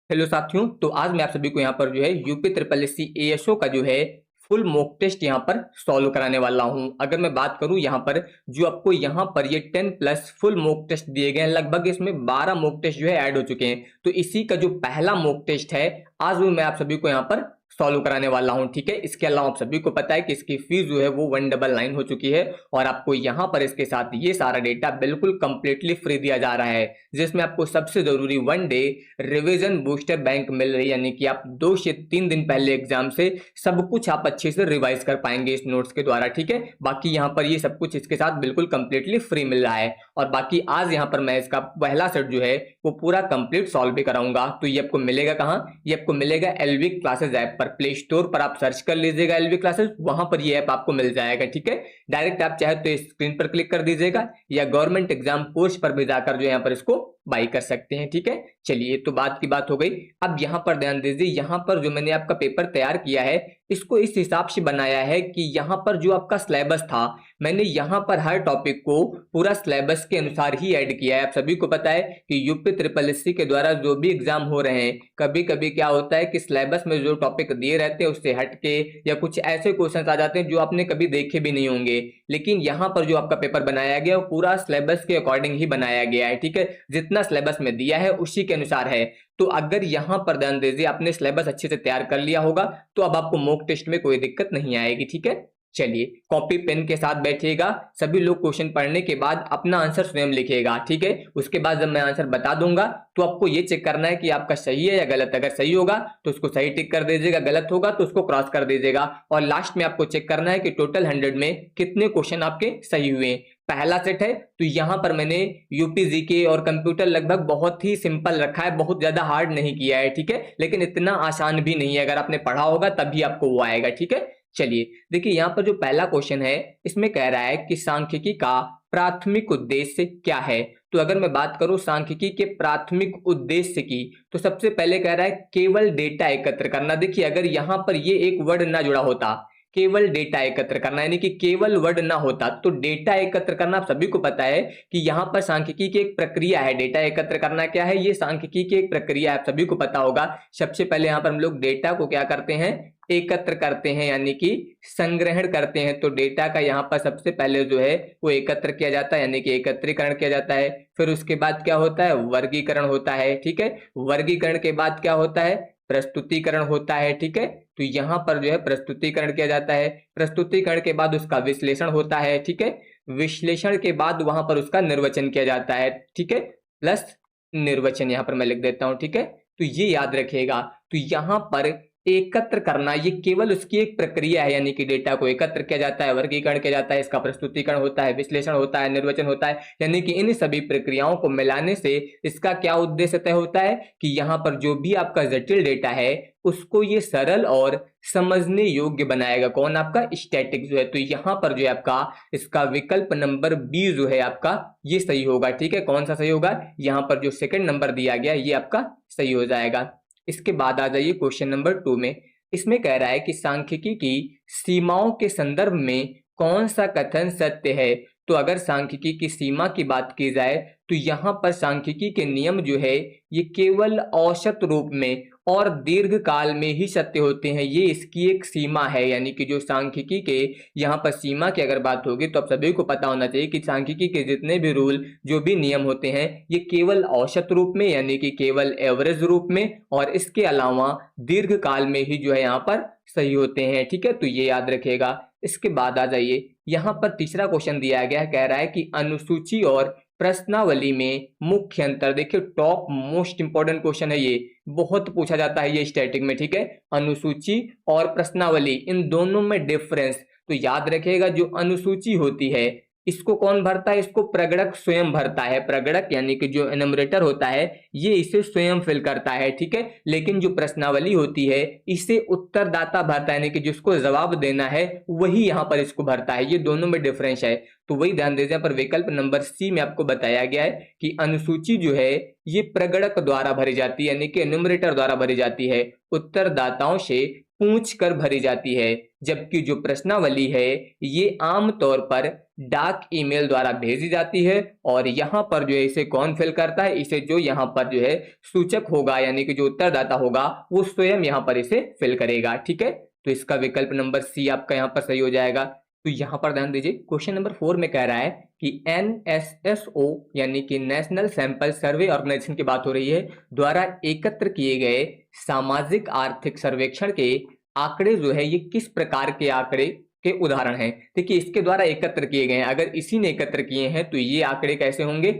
Hello साथियों, तो आज मैं आप सभी को यहाँ पर जो है UP triple S C ASO का जो है फुल मॉक टेस्ट यहाँ पर सॉल्व कराने वाला हूँ। अगर मैं बात करूँ यहाँ पर जो आपको यहाँ पर ये 10 प्लस फुल मॉक टेस्ट दिए गए हैं, लगभग इसमें 12 मॉक टेस्ट जो है ऐड हो चुके हैं। तो इसी का जो पहला मॉक टेस्ट है आज वो मैं आप सभी को यहाँ पर सॉल्व कराने वाला हूँ। ठीक है, इसके अलावा आप सभी को पता है कि इसकी फीस जो है वो 199 हो चुकी है और आपको यहाँ पर इसके साथ ये सारा डेटा बिल्कुल कंप्लीटली फ्री दिया जा रहा है, जिसमें आपको सबसे जरूरी 1 डे रिवीजन बूस्टर बैंक मिल रही है, यानी कि आप 2 से 3 दिन पहले एग्जाम से सब कुछ आप अच्छे से रिवाइज कर पाएंगे इस नोट्स के द्वारा। ठीक है, बाकी यहाँ पर ये सब कुछ इसके साथ बिल्कुल कंप्लीटली फ्री मिल रहा है। और बाकी आज यहाँ पर मैं इसका पहला सेट जो है वो पूरा कंप्लीट सॉल्व भी कराऊंगा। तो ये आपको मिलेगा कहाँ? ये आपको मिलेगा एलवी क्लासेस ऐप पर। प्ले स्टोर पर आप सर्च कर लीजिएगा एलवी क्लासेस, वहां पर ये ऐप आपको मिल जाएगा। ठीक है, डायरेक्ट आप चाहे तो स्क्रीन पर क्लिक कर दीजिएगा या गवर्नमेंट एग्जाम कोर्स पर भी जाकर जो यहाँ पर इसको बाई कर सकते हैं। ठीक है, चलिए तो बात की बात हो गई। अब यहाँ पर ध्यान दीजिए, यहाँ पर जो मैंने आपका पेपर तैयार किया है इसको इस हिसाब से बनाया है कि यहाँ पर जो आपका सिलेबस था मैंने यहाँ पर हर टॉपिक को पूरा सिलेबस के अनुसार ही ऐड किया है। आप सभी को पता है कि यूपी ट्रिपल एस सी के द्वारा जो भी एग्जाम हो रहे हैं कभी कभी क्या होता है कि सिलेबस में जो टॉपिक दिए रहते हैं उससे हटके या कुछ ऐसे क्वेश्चन आ जाते हैं जो आपने कभी देखे भी नहीं होंगे। लेकिन यहाँ पर जो आपका पेपर बनाया गया वो पूरा सिलेबस के अकॉर्डिंग ही बनाया गया है। ठीक है, जितना सिलेबस में दिया है उसी के अनुसार है। तो अगर यहाँ पर ध्यान दीजिए आपने सिलेबस अच्छे से तैयार कर लिया होगा तो अब आपको मॉक टेस्ट में कोई दिक्कत नहीं आएगी। ठीक है, चलिए कॉपी पेन के साथ बैठिएगा। सभी लोग क्वेश्चन पढ़ने के बाद अपना आंसर स्वयं लिखिएगा। ठीक है, उसके बाद जब मैं आंसर बता दूंगा तो आपको ये चेक करना है कि आपका सही है या गलत। अगर सही होगा तो उसको सही टिक कर दीजिएगा, गलत होगा तो उसको क्रॉस कर दीजिएगा। और लास्ट में आपको चेक करना है कि टोटल 100 में कितने क्वेश्चन आपके सही हुए। पहला सेट है तो यहां पर मैंने यूपी जीके और कंप्यूटर लगभग बहुत ही सिंपल रखा है, बहुत ज्यादा हार्ड नहीं किया है। ठीक है, लेकिन इतना आसान भी नहीं है, अगर आपने पढ़ा होगा तभी आपको वो आएगा। ठीक है, चलिए देखिए यहाँ पर जो पहला क्वेश्चन है इसमें कह रहा है कि सांख्यिकी का प्राथमिक उद्देश्य क्या है। तो अगर मैं बात करूं सांख्यिकी के प्राथमिक उद्देश्य की तो सबसे पहले कह रहा है केवल डेटा एकत्र करना। देखिए अगर यहां पर ये एक वर्ड ना जुड़ा होता, केवल डेटा एकत्र करना यानी कि केवल वर्ड ना होता, तो डेटा एकत्र करना आप सभी को पता है कि यहाँ पर सांख्यिकी की एक प्रक्रिया है। डेटा एकत्र करना क्या है? ये सांख्यिकी की एक प्रक्रिया है, आप सभी को पता होगा। सबसे पहले यहाँ पर हम लोग डेटा को क्या करते हैं? एकत्र करते हैं यानी कि संग्रहण करते हैं। तो डेटा का यहाँ पर सबसे पहले जो है वो एकत्र किया जाता है यानी कि एकत्रीकरण किया जाता है। फिर उसके बाद क्या होता है? वर्गीकरण होता है। ठीक है, वर्गीकरण के बाद क्या होता है? प्रस्तुतिकरण होता है। ठीक है, तो यहां पर जो है प्रस्तुतिकरण किया जाता है। प्रस्तुतिकरण के बाद उसका विश्लेषण होता है। ठीक है, विश्लेषण के बाद वहां पर उसका निर्वचन किया जाता है। ठीक है, प्लस निर्वचन यहां पर मैं लिख देता हूं। ठीक है, तो ये याद रखिएगा। तो यहां पर एकत्र करना ये केवल उसकी एक प्रक्रिया है, यानी कि डेटा को एकत्र किया जाता है, वर्गीकरण किया जाता है, इसका प्रस्तुतिकरण होता है, विश्लेषण होता है, निर्वचन होता है। यानी कि इन सभी प्रक्रियाओं को मिलाने से इसका क्या उद्देश्य तय होता है कि यहाँ पर जो भी आपका जटिल डेटा है उसको ये सरल और समझने योग्य बनाएगा। कौन? आपका स्टैटिक जो है। तो यहाँ पर जो है आपका इसका विकल्प नंबर बी जो है आपका ये सही होगा। ठीक है, कौन सा सही होगा? यहाँ पर जो सेकंड नंबर दिया गया ये आपका सही हो जाएगा। इसके बाद आ जाइए क्वेश्चन नंबर 2 में। इसमें कह रहा है कि सांख्यिकी की सीमाओं के संदर्भ में कौन सा कथन सत्य है। तो अगर सांख्यिकी की सीमा की बात की जाए तो यहाँ पर सांख्यिकी के नियम जो है ये केवल औसत रूप में और दीर्घ काल में ही सत्य होते हैं। ये इसकी एक सीमा है, यानी कि जो सांख्यिकी के यहाँ पर सीमा की अगर बात होगी तो आप सभी को पता होना चाहिए कि सांख्यिकी के जितने भी रूल जो भी नियम होते हैं ये केवल औसत रूप में यानी कि केवल एवरेज रूप में और इसके अलावा दीर्घ काल में ही जो है यहाँ पर सही होते हैं। ठीक है, तो ये याद रखिएगा। इसके बाद आ जाइए, यहाँ पर तीसरा क्वेश्चन दिया गया है, कह रहा है कि अनुसूची और प्रश्नावली में मुख्य अंतर। देखिए टॉप मोस्ट इंपॉर्टेंट क्वेश्चन है ये, बहुत पूछा जाता है ये स्टैटिक में। ठीक है, अनुसूची और प्रश्नावली इन दोनों में डिफरेंस तो याद रखिएगा। जो अनुसूची होती है इसको कौन भरता है? इसको प्रगणक स्वयं भरता है। प्रगणक यानी कि जो एनुमरेटर होता है ये इसे स्वयं फिल करता है। ठीक है, लेकिन जो प्रश्नावली होती है इसे उत्तरदाता भरता है, यानी कि जिसको जवाब देना है वही यहाँ पर इसको भरता है। ये दोनों में डिफरेंस है, तो वही ध्यान दीजिए। पर विकल्प नंबर सी में आपको बताया गया है कि अनुसूची जो है ये प्रगणक द्वारा भरी जाती है यानी कि एनुमरेटर द्वारा भरी जाती है, उत्तरदाताओं से पूछ कर भरी जाती है, जबकि जो प्रश्नावली है ये आमतौर पर डाक ईमेल द्वारा भेजी जाती है। और यहाँ पर जो है इसे कौन फिल करता है, इसे जो यहाँ पर जो है सूचक होगा यानी कि जो उत्तरदाता होगा वो स्वयं यहाँ पर इसे फिल करेगा। ठीक है, तो इसका विकल्प नंबर सी आपका यहाँ पर सही हो जाएगा। तो यहाँ पर ध्यान दीजिए, क्वेश्चन नंबर 4 में कह रहा है कि NSSO यानी कि नेशनल सैंपल सर्वे ऑर्गेनाइजेशन की बात हो रही है, द्वारा एकत्र किए गए सामाजिक आर्थिक सर्वेक्षण के आंकड़े जो है ये किस प्रकार के आंकड़े के उदाहरण हैं। देखिए, इसके द्वारा एकत्र किए गए हैं, अगर इसी ने एकत्र किए हैं तो ये आंकड़े कैसे होंगे,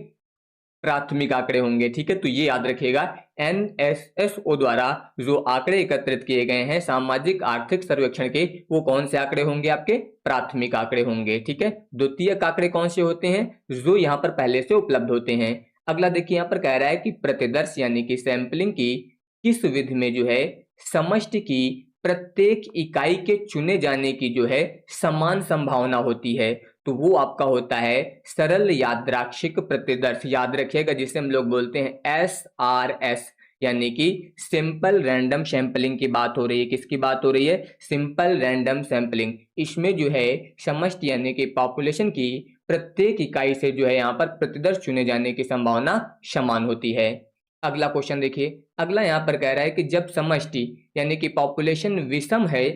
प्राथमिक आंकड़े होंगे। ठीक है, तो ये याद रखिएगा, NSSO द्वारा जो आंकड़े एकत्रित किए गए हैं सामाजिक आर्थिक सर्वेक्षण के, वो कौन से आंकड़े होंगे, आपके प्राथमिक आंकड़े होंगे। ठीक है, द्वितीयक आंकड़े कौन से होते हैं, जो यहाँ पर पहले से उपलब्ध होते हैं। अगला देखिए, यहाँ पर कह रहा है कि प्रतिदर्श यानी कि सैंपलिंग की किस विधि में जो है समष्टि की प्रत्येक इकाई के चुने जाने की जो है समान संभावना होती है, तो वो आपका होता है सरल यादृच्छिक प्रतिदर्श। याद रखिएगा, जिसे हम लोग बोलते हैं SRS, यानी कि सिंपल रैंडम सैंपलिंग की बात हो रही है। किसकी बात हो रही है, सिंपल रैंडम सैंपलिंग। इसमें जो है समष्टि यानी कि पॉपुलेशन की प्रत्येक इकाई से जो है यहाँ पर प्रतिदर्श चुने जाने की संभावना समान होती है। अगला क्वेश्चन देखिए, अगला यहाँ पर कह रहा है कि जब समष्टि यानी कि पॉपुलेशन विषम है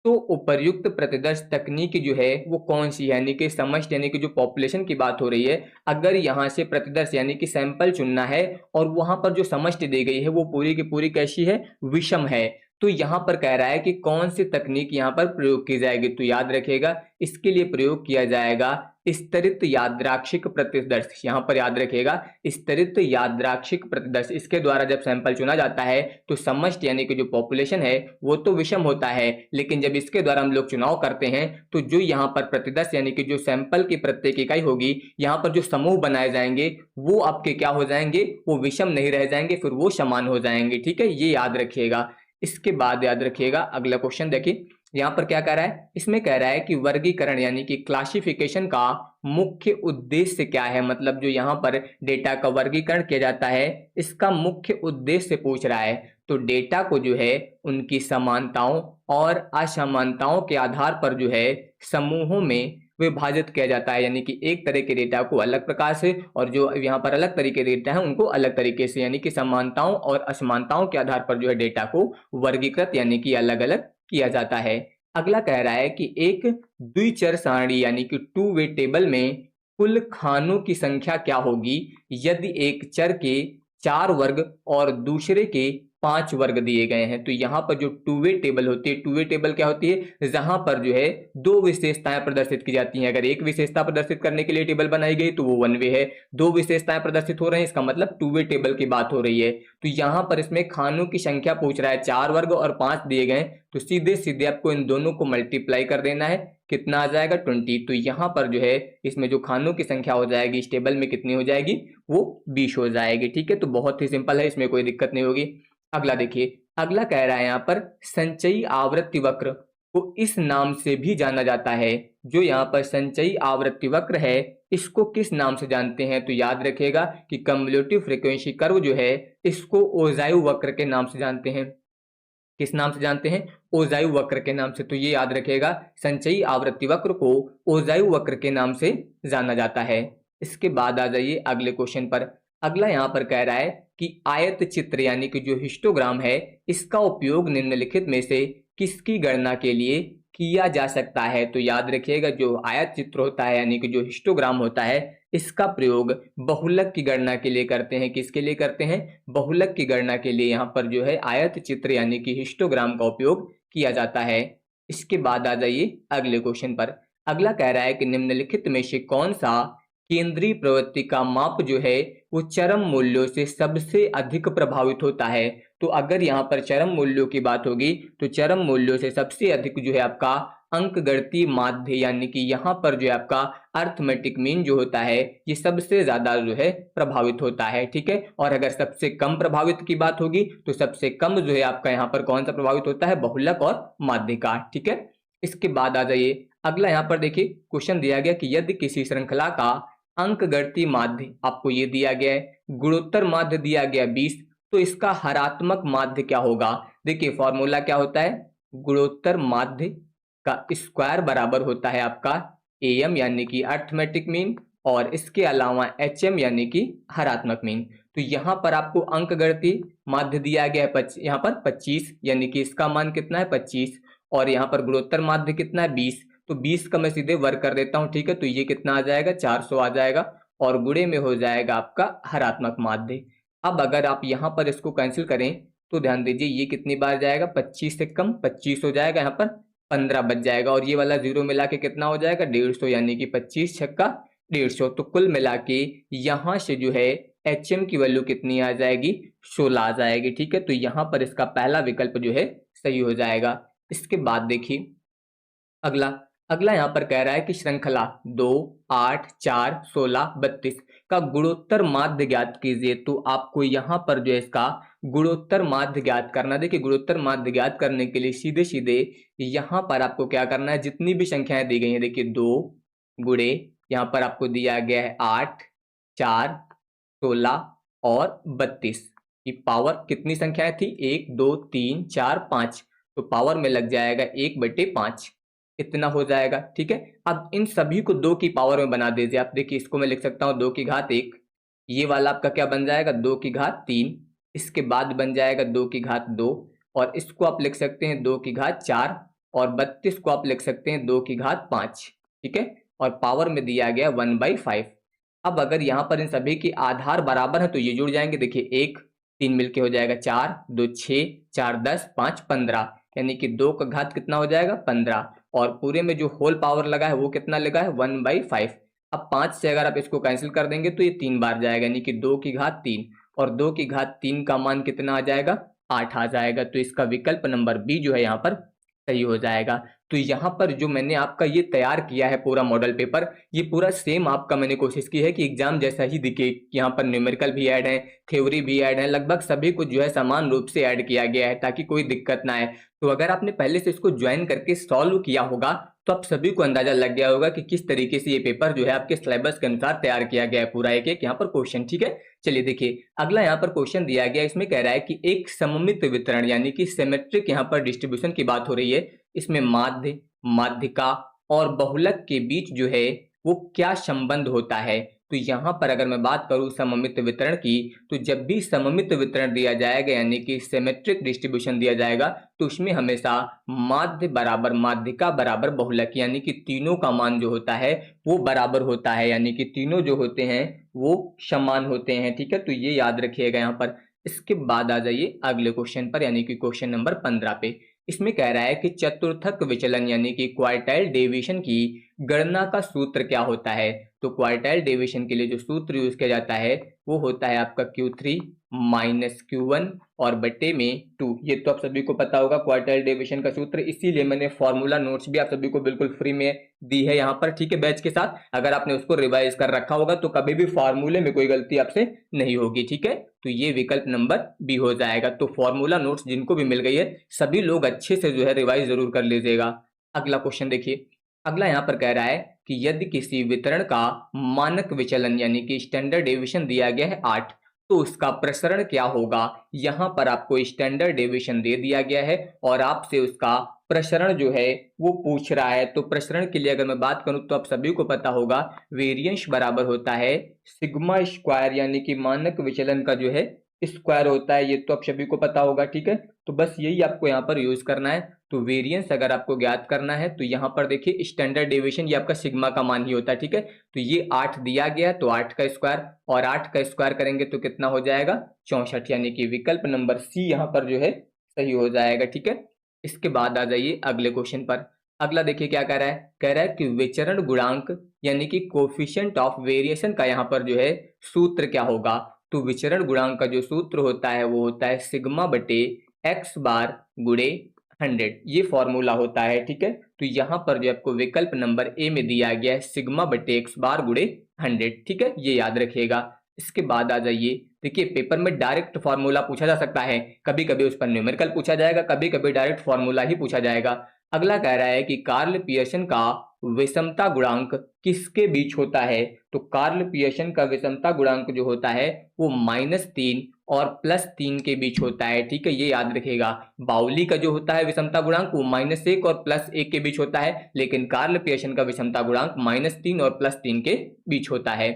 तो उपर्युक्त प्रतिदर्श तकनीक जो है वो कौन सी है, यानी कि समष्टि यानी कि जो पॉपुलेशन की बात हो रही है, अगर यहाँ से प्रतिदर्श यानी कि सैंपल चुनना है और वहां पर जो समष्टि दी गई है वो पूरी की पूरी कैसी है, विषम है, तो यहाँ पर कह रहा है कि कौन सी तकनीक यहाँ पर प्रयोग की जाएगी। तो याद रखिएगा, इसके लिए प्रयोग किया जाएगा स्तरित यादृच्छिक प्रतिदर्श। यहाँ पर याद रखिएगा, स्तरित यादृच्छिक प्रतिदर्श। इसके द्वारा जब सैंपल चुना जाता है तो समष्टि यानी कि जो पॉपुलेशन है वो तो विषम होता है, लेकिन जब इसके द्वारा हम लोग चुनाव करते हैं तो जो यहाँ पर प्रतिदर्श यानी कि जो सैंपल की प्रत्येक इकाई होगी, यहाँ पर जो समूह बनाए जाएंगे वो आपके क्या हो जाएंगे, वो विषम नहीं रह जाएंगे, फिर वो समान हो जाएंगे। ठीक है, ये याद रखिएगा। इसके बाद याद रखिएगा, अगला क्वेश्चन देखिए, यहाँ पर क्या कह रहा है, इसमें कह रहा है कि वर्गीकरण यानी कि क्लासिफिकेशन का मुख्य उद्देश्य क्या है। मतलब जो यहाँ पर डेटा का वर्गीकरण किया जाता है इसका मुख्य उद्देश्य पूछ रहा है। तो डेटा को जो है उनकी समानताओं और असमानताओं के आधार पर जो है समूहों में विभाजित किया जाता है, यानी कि एक तरह के डेटा को अलग प्रकार से और जो यहाँ पर अलग तरीके के डेटा है उनको अलग तरीके से, यानी कि समानताओं और असमानताओं के आधार पर जो है डेटा को वर्गीकृत यानी कि अलग अलग किया जाता है। अगला कह रहा है कि एक द्विचर सारणी यानी कि 2 वे टेबल में कुल खानों की संख्या क्या होगी यदि एक चर के 4 वर्ग और दूसरे के 5 वर्ग दिए गए हैं। तो यहाँ पर जो 2 वे टेबल होती है, 2 वे टेबल क्या होती है, जहां पर जो है 2 विशेषताएं प्रदर्शित की जाती हैं। अगर एक विशेषता प्रदर्शित करने के लिए टेबल बनाई गई तो वो 1 वे है, 2 विशेषताएं प्रदर्शित हो रही हैं इसका मतलब 2 वे टेबल की बात हो रही है। तो यहाँ पर इसमें खानों की संख्या पूछ रहा है, 4 वर्ग और 5 दिए गए, तो सीधे सीधे आपको इन दोनों को मल्टीप्लाई कर देना है, कितना आ जाएगा 20। तो यहाँ पर जो है इसमें जो खानों की संख्या हो जाएगी इस टेबल में कितनी हो जाएगी, वो 20 हो जाएगी। ठीक है, तो बहुत ही सिंपल है, इसमें कोई दिक्कत नहीं होगी। अगला देखिए, अगला कह रहा है यहाँ पर संचयी आवृत्ति वक्र को इस नाम से भी जाना जाता है। जो यहाँ पर संचयी आवृत्ति वक्र है इसको किस नाम से जानते हैं, तो याद रखिएगा कि कम्युलेटिव फ्रीक्वेंसी कर्व जो है इसको ओजाइव वक्र के नाम से जानते हैं। किस नाम से जानते हैं, ओजाइव वक्र के नाम से। तो ये याद रखिएगा, संचयी आवृत्ति वक्र को ओजाइव वक्र के नाम से जाना जाता है। इसके बाद आ जाइए अगले क्वेश्चन पर। अगला यहाँ पर कह रहा है कि आयत चित्र यानी कि जो हिस्टोग्राम है इसका उपयोग निम्नलिखित में से किसकी गणना के लिए किया जा सकता है। तो याद रखिएगा, जो आयत चित्र होता है यानी कि जो हिस्टोग्राम होता है इसका प्रयोग बहुलक की गणना के लिए करते हैं। किसके लिए करते हैं, बहुलक की गणना के लिए यहाँ पर जो है आयत चित्र यानी कि हिस्टोग्राम का उपयोग किया जाता है। इसके बाद आ जाइए अगले क्वेश्चन पर। अगला कह रहा है कि निम्नलिखित में से कौन सा केंद्रीय प्रवृत्ति का माप जो है वो चरम मूल्यों से सबसे अधिक प्रभावित होता है। तो अगर यहाँ पर चरम मूल्यों की बात होगी तो चरम मूल्यों से सबसे अधिक जो है आपका अंकगणितीय माध्य यानी कि यहाँ पर जो है आपका अर्थमेटिक मीन जो होता है ये सबसे ज्यादा जो है प्रभावित होता है। ठीक है, और अगर सबसे कम प्रभावित की बात होगी तो सबसे कम जो है आपका यहाँ पर कौन सा प्रभावित होता है, बहुलक और माध्य का। ठीक है, इसके बाद आ जाइए अगला। यहाँ पर देखिए क्वेश्चन दिया गया कि यदि किसी श्रृंखला का अंकगणितीय माध्य आपको ये दिया गया है, गुणोत्तर माध्य दिया गया 20, तो इसका हरात्मक माध्य क्या होगा। देखिए फॉर्मूला क्या होता है, गुणोत्तर माध्य का स्क्वायर बराबर होता है आपका AM यानी कि अर्थमेटिक मीन, और इसके अलावा HM यानी कि हरात्मक मीन। तो यहाँ पर आपको अंक गणितीय माध्य दिया गया है यहाँ पर 25, यानी कि इसका मान कितना है 25, और यहाँ पर गुणोत्तर माध्य कितना है 20। तो 20 का मैं सीधे वर्ग कर देता हूँ, ठीक है। तो ये कितना आ जाएगा 400 आ जाएगा, और गुणे में हो जाएगा आपका हरात्मक माध्य। अब अगर आप यहाँ पर इसको कैंसिल करें तो ध्यान दीजिए ये कितनी बार जाएगा, 25 से कम 25 हो जाएगा, यहाँ पर 15 बच जाएगा, और ये वाला जीरो मिला के कितना हो जाएगा 150, यानी कि 25 छक्का 150। तो कुल मिला के यहाँ से जो है HM की वैल्यू कितनी आ जाएगी 16 आ जाएगी, ठीक है। तो यहाँ पर इसका पहला विकल्प जो है सही हो जाएगा। इसके बाद देखिए अगला अगला यहाँ पर कह रहा है कि श्रृंखला 2, 8, 4, 16, 32 का गुणोत्तर माध्य ज्ञात कीजिए। तो आपको यहाँ पर जो है इसका गुणोत्तर माध्य ज्ञात करना। देखिए गुणोत्तर माध्य ज्ञात करने के लिए सीधे सीधे यहाँ पर आपको क्या करना है, जितनी भी संख्याएं दी गई हैं, देखिए 2 गुणे यहाँ पर आपको दिया गया है 8, 4, 16 और 32 की पावर कितनी संख्याएं थी 1, 2, 3, 4, 5। तो पावर में लग जाएगा 1/5, इतना हो जाएगा, ठीक है। अब इन सभी को 2 की पावर में बना दीजिए आप। देखिए इसको मैं लिख सकता हूँ 2 की घात 1, ये वाला आपका क्या बन जाएगा 2 की घात 3, इसके बाद बन जाएगा 2 की घात 2, और इसको आप लिख सकते हैं 2 की घात 4, और 32 को आप लिख सकते हैं 2 की घात 5, ठीक है। और पावर में दिया गया 1/5। अब अगर यहाँ पर इन सभी की आधार बराबर है तो ये जुड़ जाएंगे। देखिए 1 3 मिलके हो जाएगा 4, 2 6, 4 10, 5 15, यानी कि 2 का घात कितना हो जाएगा 15, और पूरे में जो होल पावर लगा है वो कितना लगा है 1/5। अब 5 से अगर आप इसको कैंसिल कर देंगे तो ये 3 बार जाएगा, यानी कि 2 की घात 3, और 2 की घात 3 का मान कितना आ जाएगा 8 आ जाएगा। तो इसका विकल्प नंबर बी जो है यहाँ पर सही हो जाएगा। तो यहाँ पर जो मैंने आपका ये तैयार किया है पूरा मॉडल पेपर, ये पूरा सेम आपका मैंने कोशिश की है कि एग्जाम जैसा ही दिखे। यहाँ पर न्यूमेरिकल भी ऐड है, थ्योरी भी ऐड है, लगभग सभी कुछ जो है समान रूप से ऐड किया गया है ताकि कोई दिक्कत ना आए। तो अगर आपने पहले से इसको ज्वाइन करके सॉल्व किया होगा तो आप सभी को अंदाजा लग गया होगा कि किस तरीके से ये पेपर जो है आपके सिलेबस के अनुसार तैयार किया गया है, पूरा एक एक यहाँ पर क्वेश्चन, ठीक है। चलिए देखिए अगला यहाँ पर क्वेश्चन दिया गया, इसमें कह रहा है कि एक सममित वितरण यानी कि सिमेट्रिक यहाँ पर डिस्ट्रीब्यूशन की बात हो रही है। इसमें माध्य, माध्यिका और बहुलक के बीच जो है वो क्या संबंध होता है। तो यहाँ पर अगर मैं बात करूँ सममित वितरण की, तो जब भी सममित वितरण दिया जाएगा यानी कि सिमेट्रिक डिस्ट्रीब्यूशन दिया जाएगा तो उसमें हमेशा माध्य बराबर माध्यिका बराबर बहुलक, यानी कि तीनों का मान जो होता है वो बराबर होता है, यानी कि तीनों जो होते हैं वो समान होते हैं, ठीक है। तो ये याद रखिएगा यहाँ पर। इसके बाद आ जाइए अगले क्वेश्चन पर, यानी कि क्वेश्चन नंबर 15 पे। इसमें कह रहा है कि चतुर्थक विचलन यानी कि क्वार्टाइल डेविएशन की गणना का सूत्र क्या होता है। तो क्वार्टाइल डेविएशन के लिए जो सूत्र यूज किया जाता है वो होता है आपका Q3 माइनस Q1 और बटे में 2। ये तो आप सभी को पता होगा क्वार्टाइल डेविएशन का सूत्र, इसीलिए मैंने फॉर्मूला नोट्स भी आप सभी को बिल्कुल फ्री में दी है यहाँ पर, ठीक है, बैच के साथ। अगर आपने उसको रिवाइज कर रखा होगा तो कभी भी फॉर्मूले में कोई गलती आपसे नहीं होगी, ठीक है। तो ये विकल्प नंबर बी हो जाएगा। तो फॉर्मूला नोट्स जिनको भी मिल गई है सभी लोग अच्छे से जो है रिवाइज जरूर कर लीजिएगा। अगला क्वेश्चन देखिए, अगला यहाँ पर कह रहा है कि यदि किसी वितरण का मानक विचलन यानी कि स्टैंडर्ड डेविएशन दिया गया है 8, तो उसका प्रसरण क्या होगा। यहाँ पर आपको स्टैंडर्ड डेविएशन दे दिया गया है और आपसे उसका प्रसरण जो है वो पूछ रहा है। तो प्रसरण के लिए अगर मैं बात करूं तो आप सभी को पता होगा वेरिएंस बराबर होता है सिग्मा स्क्वायर, यानी कि मानक विचलन का जो है स्क्वायर होता है, ये तो आप सभी को पता होगा, ठीक है। तो बस यही आपको यहाँ पर यूज करना है। तो वेरिएंस अगर आपको ज्ञात करना है तो यहाँ पर देखिए स्टैंडर्ड डेविएशन ये आपका सिग्मा का मान ही होता है, ठीक है। तो ये 8 दिया गया तो 8 का स्क्वायर, और 8 का स्क्वायर करेंगे तो कितना हो जाएगा 64, यानी कि विकल्प नंबर सी यहाँ पर जो है सही हो जाएगा, ठीक है। इसके बाद आ जाइए अगले क्वेश्चन पर। अगला देखिए क्या कह रहा है, कह रहा है कि विचरण गुणांक यानी कि कोफिशिएंट ऑफ वेरिएशन का यहाँ पर जो है सूत्र क्या होगा। तो विचरण गुणांक का जो सूत्र होता है वो होता है सिग्मा बटे एक्स बार गुणे 100, ये फॉर्मूला होता है, ठीक है। तो यहाँ पर जो आपको विकल्प नंबर ए में दिया गया है सिग्मा बटे एक्स बार गुणे 100, ठीक है, ये याद रखिएगा। इसके बाद आ जाइए, देखिए पेपर में डायरेक्ट फॉर्मूला पूछा जा सकता है, कभी कभी उस पर न्यूमेरिकल पूछा जाएगा, कभी कभी डायरेक्ट फॉर्मूला ही पूछा जाएगा। अगला कह रहा है कि कार्ल पियर्सन का विषमता गुणांक किसके बीच होता है? तो कार्ल पियर्सन का विषमता गुणांक जो होता है वो -3 और +3 के बीच होता है। ठीक है, ये याद रखिएगा। बाउली का जो होता है विषमता गुणांक वो -1 और +1 के बीच होता है, लेकिन कार्ल पियर्सन का विषमता गुणांक -3 और +3 के बीच होता है।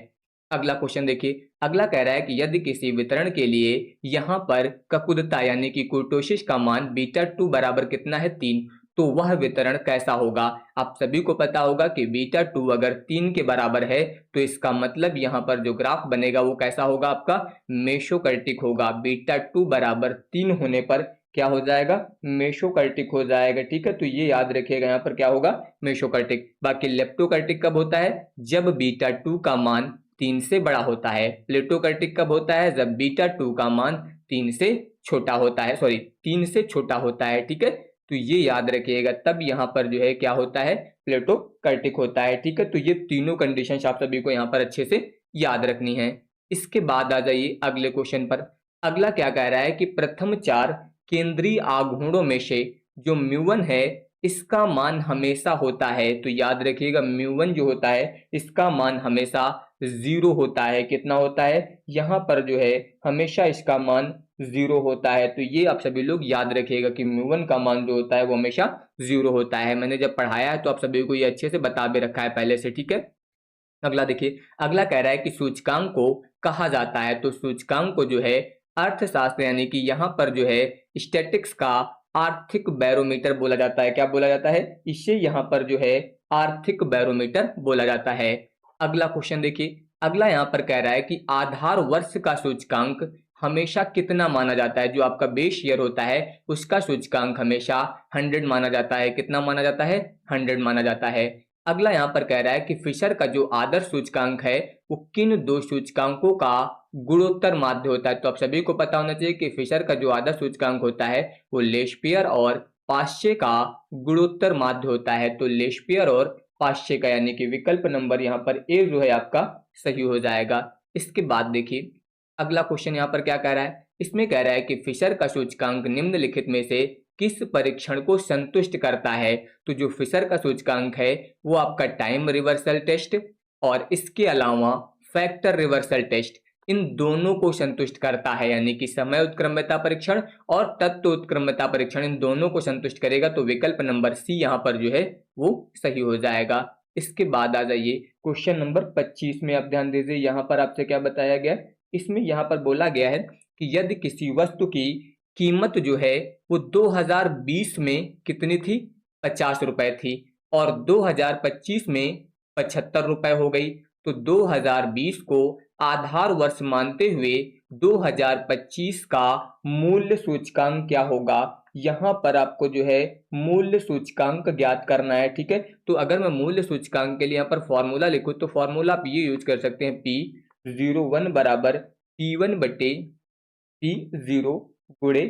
अगला क्वेश्चन देखिए। अगला कह रहा है कि यदि किसी वितरण के लिए यहाँ पर ककुदता यानी कि कुर्टोसिस का मान β2 बराबर कितना है 3, तो वह वितरण कैसा होगा? आप सभी को पता होगा कि β2 अगर 3 के बराबर है तो इसका मतलब यहाँ पर जो ग्राफ बनेगा वो कैसा होगा? आपका मेसोकर्टिक होगा। β2 बराबर 3 होने पर क्या हो जाएगा? मेसोकर्टिक हो जाएगा। ठीक है, तो ये याद रखिएगा, यहाँ पर क्या होगा? मेसोकर्टिक। बाकी लेप्टोकर्टिक कब होता है? जब β2 का मान 3 से बड़ा होता है। प्लेटोकर्टिक कब होता है? जब β2 का मान 3 से छोटा होता है, सॉरी 3 से छोटा होता है। ठीक है, तो ये याद रखिएगा, तब यहाँ पर जो है क्या होता है? प्लेटोकर्टिक होता है। ठीक है, तो ये तीनों कंडीशन आप सभी को यहाँ पर अच्छे से याद रखनी है। इसके बाद आ जाइए अगले क्वेश्चन पर। अगला क्या कह रहा है कि प्रथम 4 केंद्रीय आघूर्णों में से जो म्यू1 है इसका मान हमेशा होता है। तो याद रखिएगा म्यू1 जो होता है इसका मान हमेशा 0 होता है। कितना होता है? यहाँ पर जो है हमेशा इसका मान 0 होता है। तो ये आप सभी लोग याद रखिएगा कि म्यू1 का मान जो होता है वो हमेशा 0 होता है। मैंने जब पढ़ाया है तो आप सभी को ये अच्छे से बता भी रखा है पहले से। ठीक है, अगला देखिए। अगला कह रहा है कि सूचकांक को कहा जाता है। तो सूचकांक को जो है अर्थशास्त्र यानी कि यहाँ पर जो है स्टैटिक्स का आर्थिक बैरोमीटर बोला जाता है। क्या बोला जाता है? इसे यहाँ पर जो है आर्थिक बैरोमीटर बोला जाता है। अगला क्वेश्चन देखिए। अगला यहाँ पर कह रहा है कि आधार वर्ष का सूचकांक हमेशा कितना माना जाता है? जो आपका बेस ईयर होता है उसका सूचकांक हमेशा 100 माना जाता है। कितना माना जाता है? 100 माना जाता है। अगला यहाँ पर कह रहा है कि फिशर का जो आदर्श सूचकांक है वो किन दो सूचकांकों का गुणोत्तर माध्य होता है? तो आप सभी को पता होना चाहिए कि फिशर का जो आदर्श सूचकांक होता है वो लेशपियर और पाश्चे का गुणोत्तर माध्य होता है। तो लेशपियर और पाश्चे का, यानी कि विकल्प नंबर यहाँ पर ए जो है आपका सही हो जाएगा। इसके बाद देखिए अगला क्वेश्चन यहाँ पर क्या कह रहा है। इसमें कह रहा है कि फिशर का सूचकांक निम्नलिखित में से किस परीक्षण को संतुष्ट करता है? तो जो फिशर का सूचकांक है वो आपका टाइम रिवर्सल टेस्ट और इसके अलावा फैक्टर रिवर्सल टेस्ट, इन दोनों को संतुष्ट करता है। यानी कि समय उत्क्रम्यता परीक्षण और तत्व उत्क्रम्यता परीक्षण, इन दोनों को संतुष्ट करेगा। तो विकल्प नंबर सी यहाँ पर जो है वो सही हो जाएगा। इसके बाद आ जाइए क्वेश्चन नंबर 25 में। आप ध्यान दीजिए, यहाँ पर आपसे क्या बताया गया। इसमें यहाँ पर बोला गया है कि यदि किसी वस्तु की कीमत जो है वो 2020 में कितनी थी? 50 रुपए थी और 2025 में 75 रुपए हो गई। तो 2020 को आधार वर्ष मानते हुए 2025 का मूल्य सूचकांक क्या होगा? यहाँ पर आपको जो है मूल्य सूचकांक ज्ञात करना है। ठीक है, तो अगर मैं मूल्य सूचकांक के लिए यहाँ पर फॉर्मूला लिखूं तो फॉर्मूला आप ये यूज कर सकते हैं, P01 बराबर P1 बटे P0 गुणे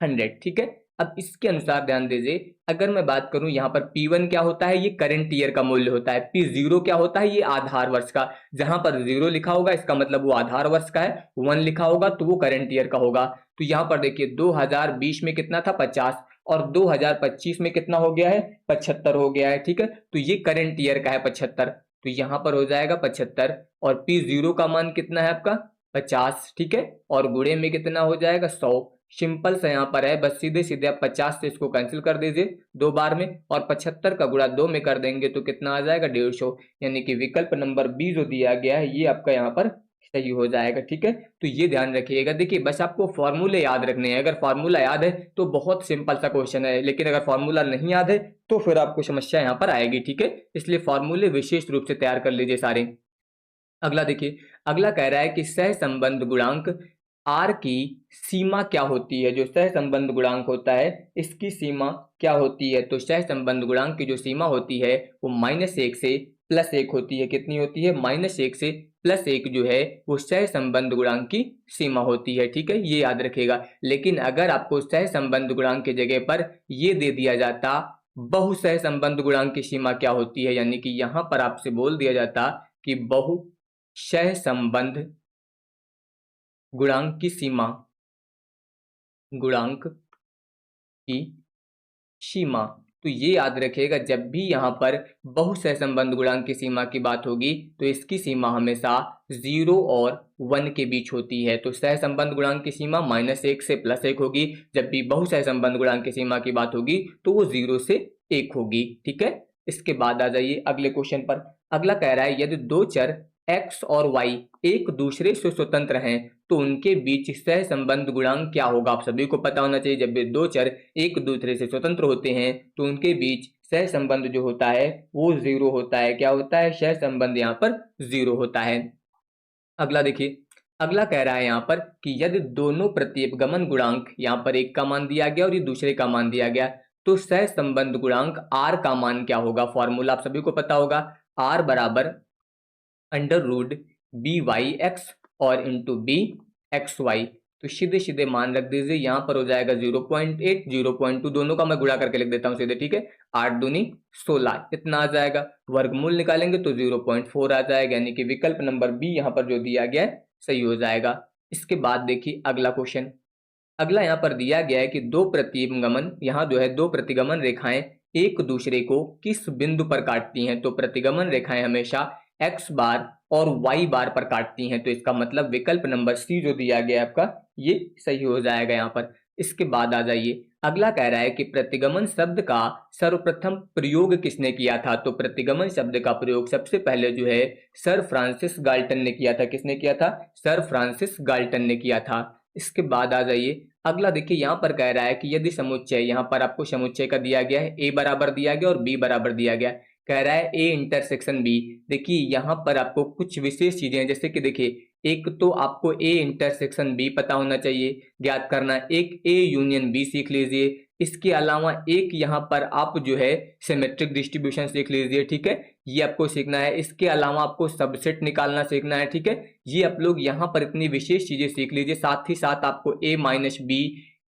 100। ठीक है, अब इसके अनुसार ध्यान दीजिए, अगर मैं बात करूं यहाँ पर P1 क्या होता है? ये करंट ईयर का मूल्य होता है। P0 क्या होता है? ये आधार वर्ष का। जहां पर 0 लिखा होगा इसका मतलब वो आधार वर्ष का है, 1 लिखा होगा तो वो करंट ईयर का होगा। तो यहाँ पर देखिए 2020 में कितना था? 50 और 2025 में कितना हो गया है? 75 हो गया है। ठीक है, तो ये करंट ईयर का है 75, तो यहाँ पर हो जाएगा 75 और P0 का मान कितना है आपका? 50। ठीक है, और गुणे में कितना हो जाएगा? 100। सिंपल सा यहाँ पर है, बस सीधे सीधे आप 50 से इसको कैंसिल कर दीजिए 2 बार में और 75 का गुणा 2 में कर देंगे तो कितना आ जाएगा? 150। यानी कि विकल्प नंबर बी जो दिया गया है ये आपका यहाँ पर सही हो जाएगा। ठीक है, तो ये ध्यान रखिएगा। देखिए बस आपको फॉर्मूले याद रखने हैं। अगर फॉर्मूला याद है तो बहुत सिंपल सा क्वेश्चन है, लेकिन अगर फॉर्मूला नहीं याद है तो फिर आपको समस्या यहाँ पर आएगी। ठीक है, इसलिए फॉर्मूले विशेष रूप से तैयार कर लीजिए सारे। अगला देखिए, अगला कह रहा है कि सहसंबंध गुणांक आर की सीमा क्या होती है? जो सहसंबंध गुणांक होता है इसकी सीमा क्या होती है? तो सहसंबंध गुणांक की जो सीमा होती है वो -1 से +1 होती है। कितनी होती है? -1 से +1 जो है वो सहसंबंध गुणांक की सीमा होती है। ठीक है, ये याद रखिएगा। लेकिन अगर आपको सहसंबंध गुणांक की जगह पर ये दे दिया जाता बहु सहसंबंध गुणांक की सीमा क्या होती है, यानी कि यहाँ पर आपसे बोल दिया जाता कि बहु सहसंबंध गुणांक की सीमा, गुणांक की सीमा, तो ये याद रखिएगा, जब भी यहाँ पर बहुसहसंबंध गुणांक की सीमा की बात होगी तो इसकी सीमा हमेशा 0 और 1 के बीच होती है। तो सहसंबंध गुणांक की सीमा -1 से +1 होगी। जब भी बहुसहसंबंध गुणांक की सीमा की बात होगी तो वो 0 से 1 होगी। ठीक है, इसके बाद आ जाइए अगले क्वेश्चन पर। अगला कह रहा है यदि दो चर x और y एक दूसरे से स्वतंत्र हैं तो उनके बीच सहसंबंध गुणांक क्या होगा। आप सभी को पता होना चाहिए, जब भी दो चर एक दूसरे से स्वतंत्र होते हैं तो उनके बीच सहसंबंध जो होता है वो 0 होता है। क्या होता है, सहसंबंध यहाँ पर 0 होता है। अगला देखिए, अगला कह रहा है यहाँ पर कि यदि दोनों प्रतिगमन गुणांक, यहाँ पर एक का मान दिया गया और ये दूसरे का मान दिया गया, तो सहसंबंध गुणांक r का मान क्या होगा। फॉर्मूला आप सभी को पता होगा, r बराबर √by(x) और इंटू bxy। तो सीधे सीधे मान रख दीजिए, यहाँ पर हो जाएगा 0.8, 0.2 दोनों का मैं गुणा करके लिख देता हूँ सीधे। ठीक है, 8 दूनी 16 इतना आ जाएगा। वर्गमूल निकालेंगे तो 0.4 आ जाएगा, यानी कि विकल्प नंबर बी यहाँ पर जो दिया गया है सही हो जाएगा। इसके बाद देखिए अगला क्वेश्चन। अगला यहाँ पर दिया गया है कि दो प्रतिगमन, यहाँ जो है दो प्रतिगमन रेखाएं एक दूसरे को किस बिंदु पर काटती हैं। तो प्रतिगमन रेखाएं हमेशा x बार और y बार पर काटती हैं। तो इसका मतलब विकल्प नंबर सी जो दिया गया है आपका ये सही हो जाएगा यहाँ पर। इसके बाद आ जाइए, अगला कह रहा है कि प्रतिगमन शब्द का सर्वप्रथम प्रयोग किसने किया था। तो प्रतिगमन शब्द का प्रयोग सबसे पहले जो है सर फ्रांसिस गाल्टन ने किया था। किसने किया था, सर फ्रांसिस गाल्टन ने किया था। इसके बाद आ जाइए, अगला देखिए यहाँ पर कह रहा है कि यदि समुच्चय, यहाँ पर आपको समुच्चय का दिया गया है, a बराबर दिया गया और b बराबर दिया गया, कह रहा है a इंटरसेक्शन b। देखिए यहाँ पर आपको कुछ विशेष चीजें हैं, जैसे कि देखिए एक तो आपको a इंटरसेक्शन b पता होना चाहिए, ज्ञात करना। एक a यूनियन b सीख लीजिए। इसके अलावा एक यहाँ पर आप जो है सिमेट्रिक डिस्ट्रीब्यूशन सीख लीजिए। ठीक है, ये आपको सीखना है। इसके अलावा आपको सबसेट निकालना सीखना है। ठीक है, ये आप लोग यहाँ पर इतनी विशेष चीजें सीख लीजिए। साथ ही साथ आपको a minus B,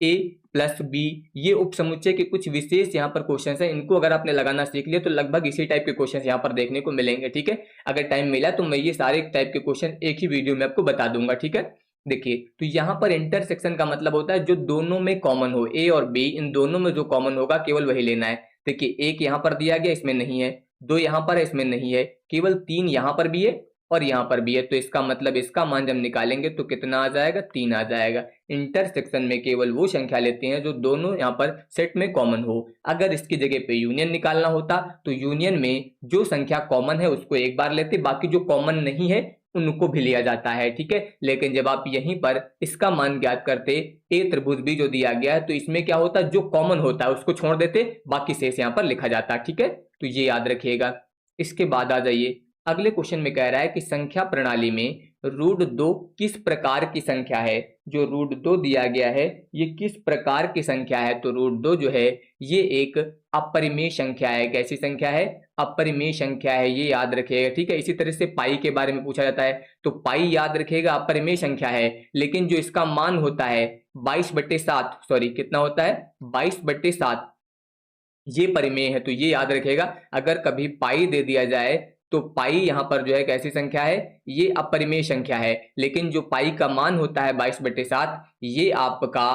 a plus B, ये उपसमुच्चय के कुछ विशेष यहाँ पर क्वेश्चन है, इनको अगर आपने लगाना सीख लिया तो लगभग इसी टाइप के क्वेश्चन यहाँ पर देखने को मिलेंगे। ठीक है, अगर टाइम मिला तो मैं ये सारे टाइप के क्वेश्चन एक ही वीडियो में आपको बता दूंगा। ठीक है, देखिए तो यहाँ पर इंटरसेक्शन का मतलब होता है जो दोनों में कॉमन हो, ए और बी, इन दोनों में जो कॉमन होगा केवल वही लेना है। देखिए एक यहाँ पर दिया गया, इसमें नहीं है, दो यहाँ पर है, इसमें नहीं है, केवल तीन यहाँ पर भी है और यहाँ पर भी है। तो इसका मतलब इसका मान जब निकालेंगे तो कितना आ जाएगा, 3 आ जाएगा। इंटरसेक्शन में केवल वो संख्या लेते हैं जो दोनों यहाँ पर सेट में कॉमन हो। अगर इसकी जगह पे यूनियन निकालना होता तो यूनियन में जो संख्या कॉमन है उसको एक बार लेते, बाकी जो कॉमन नहीं है उनको भी लिया जाता है। ठीक है, लेकिन जब आप यहीं पर इसका मान ज्ञात करते, ए त्रिभुज बी जो दिया गया है, तो इसमें क्या होता है, जो कॉमन होता है उसको छोड़ देते, बाकी शेष यहाँ पर लिखा जाता है। ठीक है, तो ये याद रखिएगा। इसके बाद आ जाइए, अगले क्वेश्चन में कह रहा है कि संख्या प्रणाली में √2 किस प्रकार की संख्या है। जो √2 दिया गया है ये किस प्रकार की संख्या है। तो √2 जो है ये एक अपरिमेय संख्या है। कैसी संख्या है, अपरिमेय संख्या है, ये याद रखिएगा। ठीक है, इसी तरह से पाई के बारे में पूछा जाता है तो पाई याद रखिएगा अपरिमेय संख्या है, लेकिन जो इसका मान होता है 22/7, सॉरी कितना होता है, 22/7, ये परिमेय है। तो ये याद रखिएगा, अगर कभी पाई दे दिया जाए तो पाई यहाँ पर जो है कैसी संख्या है, ये अपरिमेय संख्या है, लेकिन जो पाई का मान होता है 22/7 ये आपका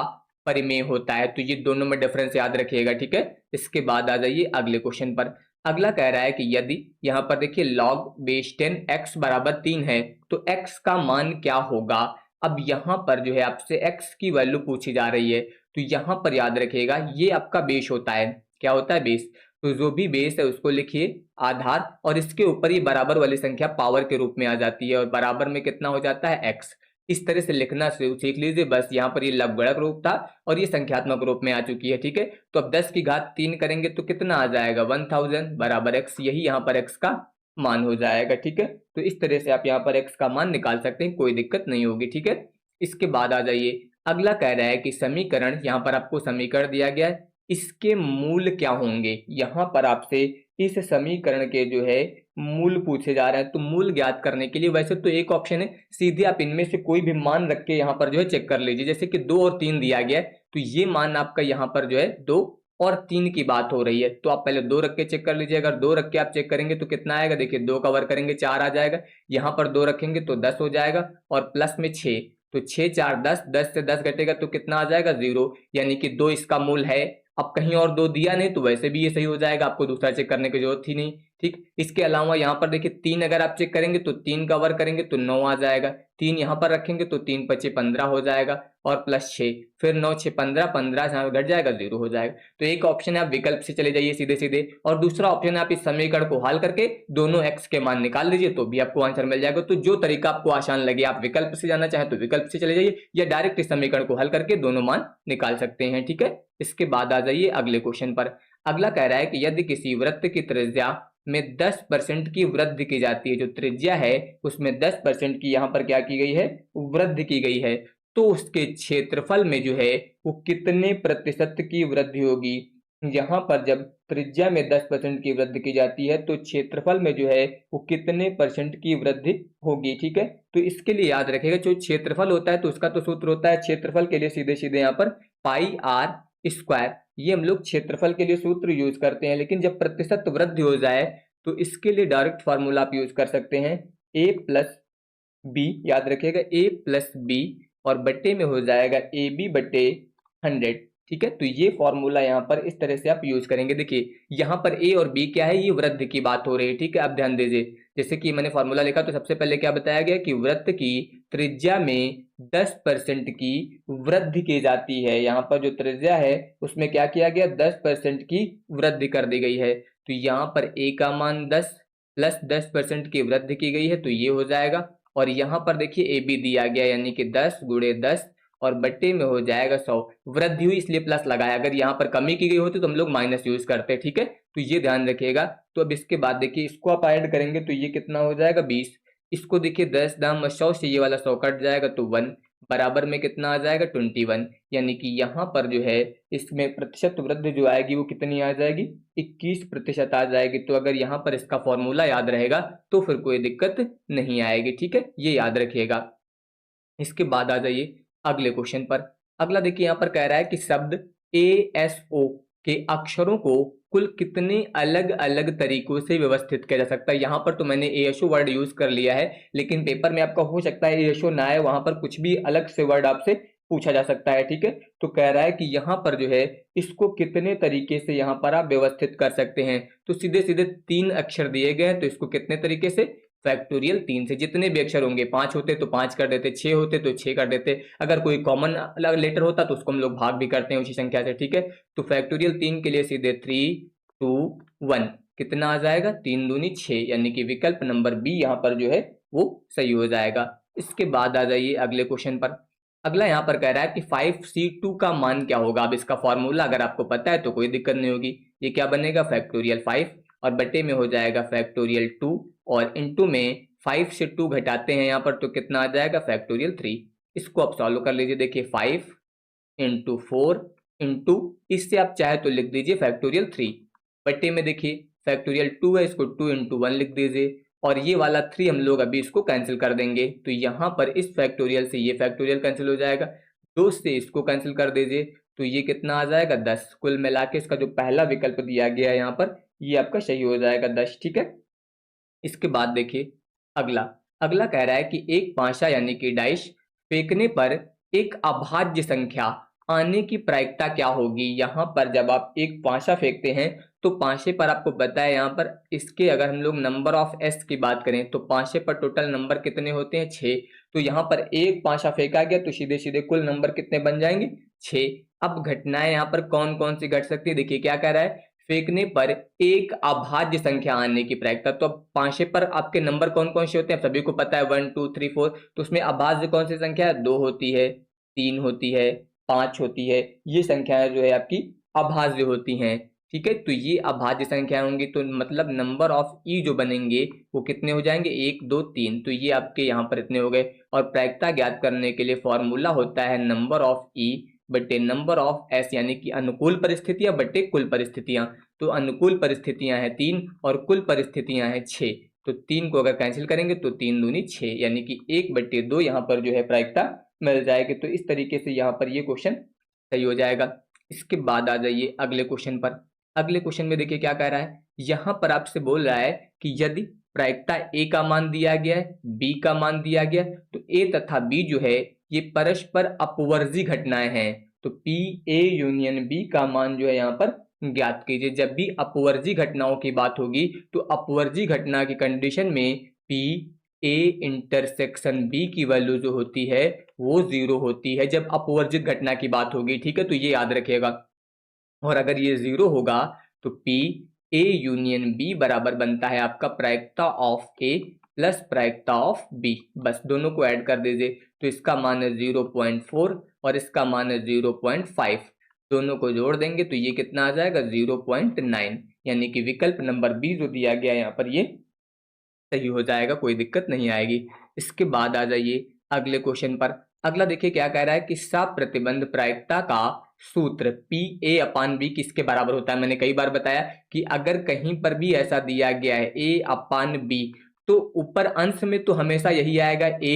परिमेय होता है। तो ये दोनों में डिफरेंस याद रखिएगा। ठीक है, इसके बाद आ जाइए अगले क्वेश्चन पर। अगला कह रहा है कि यदि यहाँ पर देखिए log(10 x = 3 है तो x का मान क्या होगा। अब यहाँ पर जो है आपसे x की वैल्यू पूछी जा रही है, तो यहाँ पर याद रखिएगा ये आपका बेस होता है। क्या होता है, बेस। तो जो भी बेस है उसको लिखिए आधार, और इसके ऊपर ये बराबर वाली संख्या पावर के रूप में आ जाती है, और बराबर में कितना हो जाता है, x। इस तरह से लिखना सीख लीजिए। बस यहाँ पर ये लवगणक रूप था और ये संख्यात्मक रूप में आ चुकी है। ठीक है, तो अब 10 की घात 3 करेंगे तो कितना आ जाएगा, 1000 बराबर x, यही यहाँ पर x का मान हो जाएगा। ठीक है, तो इस तरह से आप यहाँ पर x का मान निकाल सकते हैं, कोई दिक्कत नहीं होगी। ठीक है, इसके बाद आ जाइए, अगला कह रहा है कि समीकरण, यहाँ पर आपको समीकरण दिया गया है, इसके मूल क्या होंगे। यहाँ पर आपसे इस समीकरण के जो है मूल पूछे जा रहे हैं। तो मूल ज्ञात करने के लिए वैसे तो एक ऑप्शन है, सीधे आप इनमें से कोई भी मान रख के यहाँ पर जो है चेक कर लीजिए। जैसे कि 2 और 3 दिया गया है तो ये मान आपका यहाँ पर जो है 2 और 3 की बात हो रही है, तो आप पहले 2 रख के चेक कर लीजिए। अगर 2 रख के आप चेक करेंगे तो कितना आएगा, देखिए 2 का वर्ग करेंगे 4 आ जाएगा, यहाँ पर 2 रखेंगे तो 10 हो जाएगा, और प्लस में 6, तो 6 4 10, 10 से 10 घटेगा तो कितना आ जाएगा, 0, यानी कि 2 इसका मूल है। अब कहीं और 2 दिया नहीं तो वैसे भी ये सही हो जाएगा, आपको दूसरा चेक करने की जरूरत ही नहीं। ठीक, इसके अलावा यहाँ पर देखिए 3 अगर आप चेक करेंगे तो 3 का वर्ग करेंगे तो 9 आ जाएगा, 3 यहाँ पर रखेंगे तो 3 पचे 15 हो जाएगा और प्लस 6, फिर 9 6 15, 15 से घट जाएगा 0 हो जाएगा। तो एक ऑप्शन है आप विकल्प से चले जाइए सीधे सीधे, और दूसरा ऑप्शन है आप इस समीकरण को हल करके दोनों x के मान निकाल लीजिए तो भी आपको आंसर मिल जाएगा। तो जो तरीका आपको आसान लगे, आप विकल्प से जाना चाहें तो विकल्प से चले जाइए या डायरेक्ट इस समीकरण को हल करके दोनों मान निकाल सकते हैं। ठीक है, इसके बाद आ जाइए अगले क्वेश्चन पर। अगला कह रहा है कि यदि किसी वृत्त की त्रिज्या में 10% की वृद्धि की जाती है, जो त्रिज्या है उसमें 10% की यहाँ पर क्या की गई है, वृद्धि की गई है, तो उसके क्षेत्रफल में जो है वो कितने प्रतिशत की वृद्धि होगी। यहाँ पर जब त्रिज्या में 10% की वृद्धि की जाती है तो क्षेत्रफल में जो है वो कितने परसेंट की वृद्धि होगी। ठीक है, तो इसके लिए याद रखिएगा, जो क्षेत्रफल होता है तो उसका तो सूत्र होता है क्षेत्रफल के लिए सीधे सीधे यहाँ पर पाई आर स्क्वायर, ये हम लोग क्षेत्रफल के लिए सूत्र यूज करते हैं। लेकिन जब प्रतिशत वृद्धि हो जाए तो इसके लिए डायरेक्ट फार्मूला आप यूज कर सकते हैं a प्लस बी, याद रखिएगा a प्लस बी, और बट्टे में हो जाएगा ए बी बट्टे 100। ठीक है, तो ये फॉर्मूला यहाँ पर इस तरह से आप यूज करेंगे। देखिए यहाँ पर ए और बी क्या है, ये वृद्धि की बात हो रही है। ठीक है, आप ध्यान दीजिए, जैसे कि मैंने फॉर्मूला लिखा तो सबसे पहले क्या बताया गया कि वृत्त की त्रिज्या में 10% की वृद्धि की जाती है। यहाँ पर जो त्रिज्या है उसमें क्या किया गया, 10% की वृद्धि कर दी गई है। तो यहाँ पर ए का मान 10 प्लस 10% की वृद्धि की गई है तो ये हो जाएगा, और यहाँ पर देखिए ए बी दिया गया यानी कि 10 गुणे 10 और बट्टे में हो जाएगा 100। वृद्धि हुई इसलिए प्लस लगाया, अगर यहाँ पर कमी की गई होती तो हम लोग माइनस यूज करते। ठीक है, तो ये ध्यान रखिएगा। तो अब इसके बाद देखिए इसको आप ऐड करेंगे तो ये कितना हो जाएगा 20, इसको देखिए 10 दाम 100 से ये वाला 100 कट जाएगा तो 1 बराबर में कितना आ जाएगा 21, यानी कि यहाँ पर जो है इसमें प्रतिशत वृद्धि जो आएगी वो कितनी आ जाएगी, 21% आ जाएगी। तो अगर यहाँ पर इसका फॉर्मूला याद रहेगा तो फिर कोई दिक्कत नहीं आएगी। ठीक है, ये याद रखिएगा। इसके बाद आ जाइए अगले क्वेश्चन पर। अगला देखिए यहाँ पर कह रहा है कि शब्द ASO के अक्षरों को कुल कितने अलग अलग तरीकों से व्यवस्थित किया जा सकता है। यहाँ पर तो मैंने ASO वर्ड यूज कर लिया है, लेकिन पेपर में आपका हो सकता है ASO ना आए, वहां पर कुछ भी अलग से वर्ड आपसे पूछा जा सकता है। ठीक है, तो कह रहा है कि यहाँ पर जो है इसको कितने तरीके से यहाँ पर आप व्यवस्थित कर सकते हैं। तो सीधे सीधे 3 अक्षर दिए गए हैं तो इसको कितने तरीके से, फैक्टोरियल 3 से। जितने भी अक्षर होंगे, 5 होते तो 5 कर देते, 6 होते तो 6 कर देते, अगर कोई कॉमन लेटर होता तो उसको हम लोग भाग भी करते हैं उसी संख्या से। ठीक है, तो फैक्टोरियल 3 के लिए सीधे 3 2 1 कितना आ जाएगा, 3 दूनी 6, यानी कि विकल्प नंबर बी यहाँ पर जो है वो सही हो जाएगा। इसके बाद आ जाइए अगले क्वेश्चन पर। अगला यहाँ पर कह रहा है कि 5C2 का मान क्या होगा। अब इसका फॉर्मूला अगर आपको पता है तो कोई दिक्कत नहीं होगी। ये क्या बनेगा, फैक्टोरियल 5 और बटे में हो जाएगा फैक्टोरियल 2, और इनटू में 5 से 2 घटाते हैं यहाँ पर तो कितना आ जाएगा, फैक्टोरियल 3। इसको आप सॉल्व कर लीजिए। देखिए 5 इंटू 4 इंटू, इससे आप चाहे तो लिख दीजिए फैक्टोरियल 3, बटे में देखिए फैक्टोरियल 2 है, इसको 2 इंटू 1 लिख दीजिए, और ये वाला 3 हम लोग अभी इसको कैंसिल कर देंगे। तो यहाँ पर इस फैक्टोरियल से ये फैक्टोरियल कैंसिल हो जाएगा, 2 से इसको कैंसिल कर दीजिए तो ये कितना आ जाएगा 10। कुल मिला के इसका जो पहला विकल्प दिया गया है यहाँ पर ये आपका सही हो जाएगा 10। ठीक है, इसके बाद देखिए अगला। अगला कह रहा है कि एक पाशा यानी कि डाइस फेंकने पर एक अभाज्य संख्या आने की प्रायिकता क्या होगी। यहाँ पर जब आप एक पाशा फेंकते हैं तो पाशे पर आपको पता है यहाँ पर इसके अगर हम लोग नंबर ऑफ एस की बात करें तो पाशे पर टोटल नंबर कितने होते हैं, 6। तो यहाँ पर एक पाशा फेंका गया तो सीधे सीधे कुल नंबर कितने बन जाएंगे, 6। अब घटनाएं यहाँ पर कौन कौन सी घट सकती है, देखिए क्या कह रहा है, फेंकने पर एक अभाज्य संख्या आने की प्रायिकता। तो अब पाशे पर आपके नंबर कौन कौन से होते हैं, सभी को पता है 1 2 3 4, तो उसमें अभाज्य कौन सी संख्या है, 2 होती है, 3 होती है, 5 होती है, ये संख्याएं जो है आपकी अभाज्य होती हैं। ठीक है, तो ये अभाज्य संख्याएं होंगी तो मतलब नंबर ऑफ ई जो बनेंगे वो कितने हो जाएंगे, 1 2 3, तो ये आपके यहाँ पर इतने हो गए। और प्रायिकता ज्ञात करने के लिए फॉर्मूला होता है नंबर ऑफ ई बटे नंबर ऑफ एस, यानी कि अनुकूल परिस्थितियां बटे कुल परिस्थितियां। तो अनुकूल परिस्थितियां हैं 3 और कुल परिस्थितियां हैं 6, तो 3 को अगर कैंसिल करेंगे तो 3 दूनी 6, यानी कि 1/2 यहाँ पर जो है प्रायिकता मिल जाएगी। तो इस तरीके से यहाँ पर ये क्वेश्चन सही हो जाएगा। इसके बाद आ जाइए अगले क्वेश्चन पर। अगले क्वेश्चन में देखिए क्या कह रहा है, यहाँ पर आपसे बोल रहा है कि यदि प्रायिकता ए का मान दिया गया है, बी का मान दिया गया, तो ए तथा बी जो है ये परस्पर अपवर्जी घटनाएं हैं। तो पी ए यूनियन बी का मान जो है यहाँ पर ज्ञात कीजिए। जब भी अपवर्जी घटनाओं की बात होगी तो अपवर्जी घटना की कंडीशन में पी ए इंटरसेक्शन बी की वैल्यू जो होती है वो 0 होती है जब अपवर्जित घटना की बात होगी, ठीक है, तो ये याद रखिएगा। और अगर ये 0 होगा तो पी ए यूनियन बी बराबर बनता है आपका प्रायिकता ऑफ ए प्लस प्रायिकता ऑफ बी। बस दोनों को ऐड कर दीजिए तो इसका मान है 0.4 और इसका मान है 0.5। दोनों को जोड़ देंगे तो ये कितना आ जाएगा 0.9, यानी कि विकल्प नंबर बी जो दिया गया यहाँ पर ये सही हो जाएगा, कोई दिक्कत नहीं आएगी। इसके बाद आ जाइए अगले क्वेश्चन पर। अगला देखिए क्या कह रहा है कि सप्रतिबंध प्रायिकता का सूत्र पी ए अपान बी किसके बराबर होता है। मैंने कई बार बताया कि अगर कहीं पर भी ऐसा दिया गया है ए अपान बी तो ऊपर अंश में तो हमेशा यही आएगा ए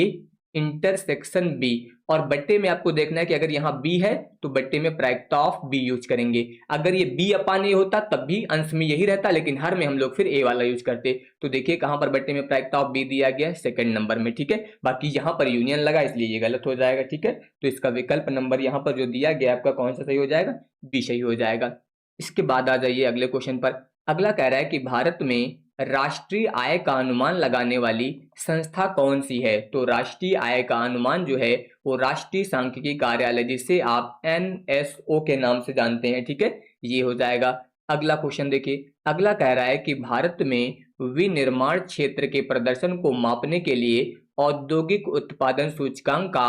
इंटरसेक्शन बी, और बट्टे में आपको देखना है कि अगर यहाँ बी है तो बट्टे में प्रायिकता ऑफ बी यूज करेंगे। अगर ये बी अपान ए होता तब भी अंश में यही रहता, लेकिन हर में हम लोग फिर ए वाला यूज करते। तो देखिए कहां पर बट्टे में प्रायिकता ऑफ बी दिया गया है, सेकंड नंबर में, ठीक है। बाकी यहाँ पर यूनियन लगा इसलिए ये गलत हो जाएगा, ठीक है। तो इसका विकल्प नंबर यहाँ पर जो दिया गया आपका कौन सा सही हो जाएगा, बी सही हो जाएगा। इसके बाद आ जाइए अगले क्वेश्चन पर। अगला कह रहा है कि भारत में राष्ट्रीय आय का अनुमान लगाने वाली संस्था कौन सी है। तो राष्ट्रीय आय का अनुमान जो है वो राष्ट्रीय सांख्यिकी कार्यालय, जिसे आप NSO के नाम से जानते हैं, ठीक है, ये हो जाएगा। अगला क्वेश्चन देखिए। अगला कह रहा है कि भारत में विनिर्माण क्षेत्र के प्रदर्शन को मापने के लिए औद्योगिक उत्पादन सूचकांक का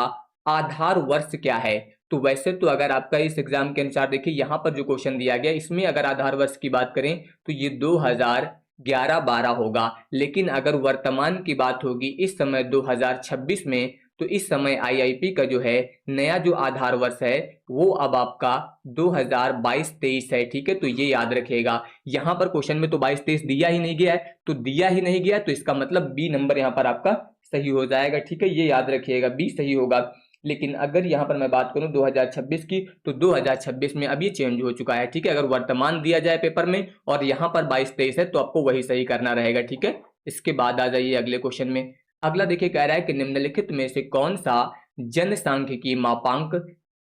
आधार वर्ष क्या है। तो वैसे तो अगर आपका इस एग्जाम के अनुसार देखिए यहाँ पर जो क्वेश्चन दिया गया इसमें अगर आधार वर्ष की बात करें तो ये 2011-12 होगा, लेकिन अगर वर्तमान की बात होगी इस समय 2026 में, तो इस समय आईआईपी का जो है नया जो आधार वर्ष है वो अब आपका 2022-23 है, ठीक है। तो ये याद रखिएगा। यहाँ पर क्वेश्चन में तो 22-23 दिया ही नहीं गया है, तो दिया ही नहीं गया तो इसका मतलब बी नंबर यहाँ पर आपका सही हो जाएगा, ठीक है, ये याद रखिएगा, बी सही होगा। लेकिन अगर यहाँ पर मैं बात करूं 2026 की तो 2026 में अब ये चेंज हो चुका है, ठीक है। अगर वर्तमान दिया जाए पेपर में और यहाँ पर 22-23 है तो आपको वही सही करना रहेगा, ठीक है। इसके बाद आ जाइए अगले क्वेश्चन में। अगला देखिए कह रहा है कि निम्नलिखित में से कौन सा जनसांख्यिकी मापांक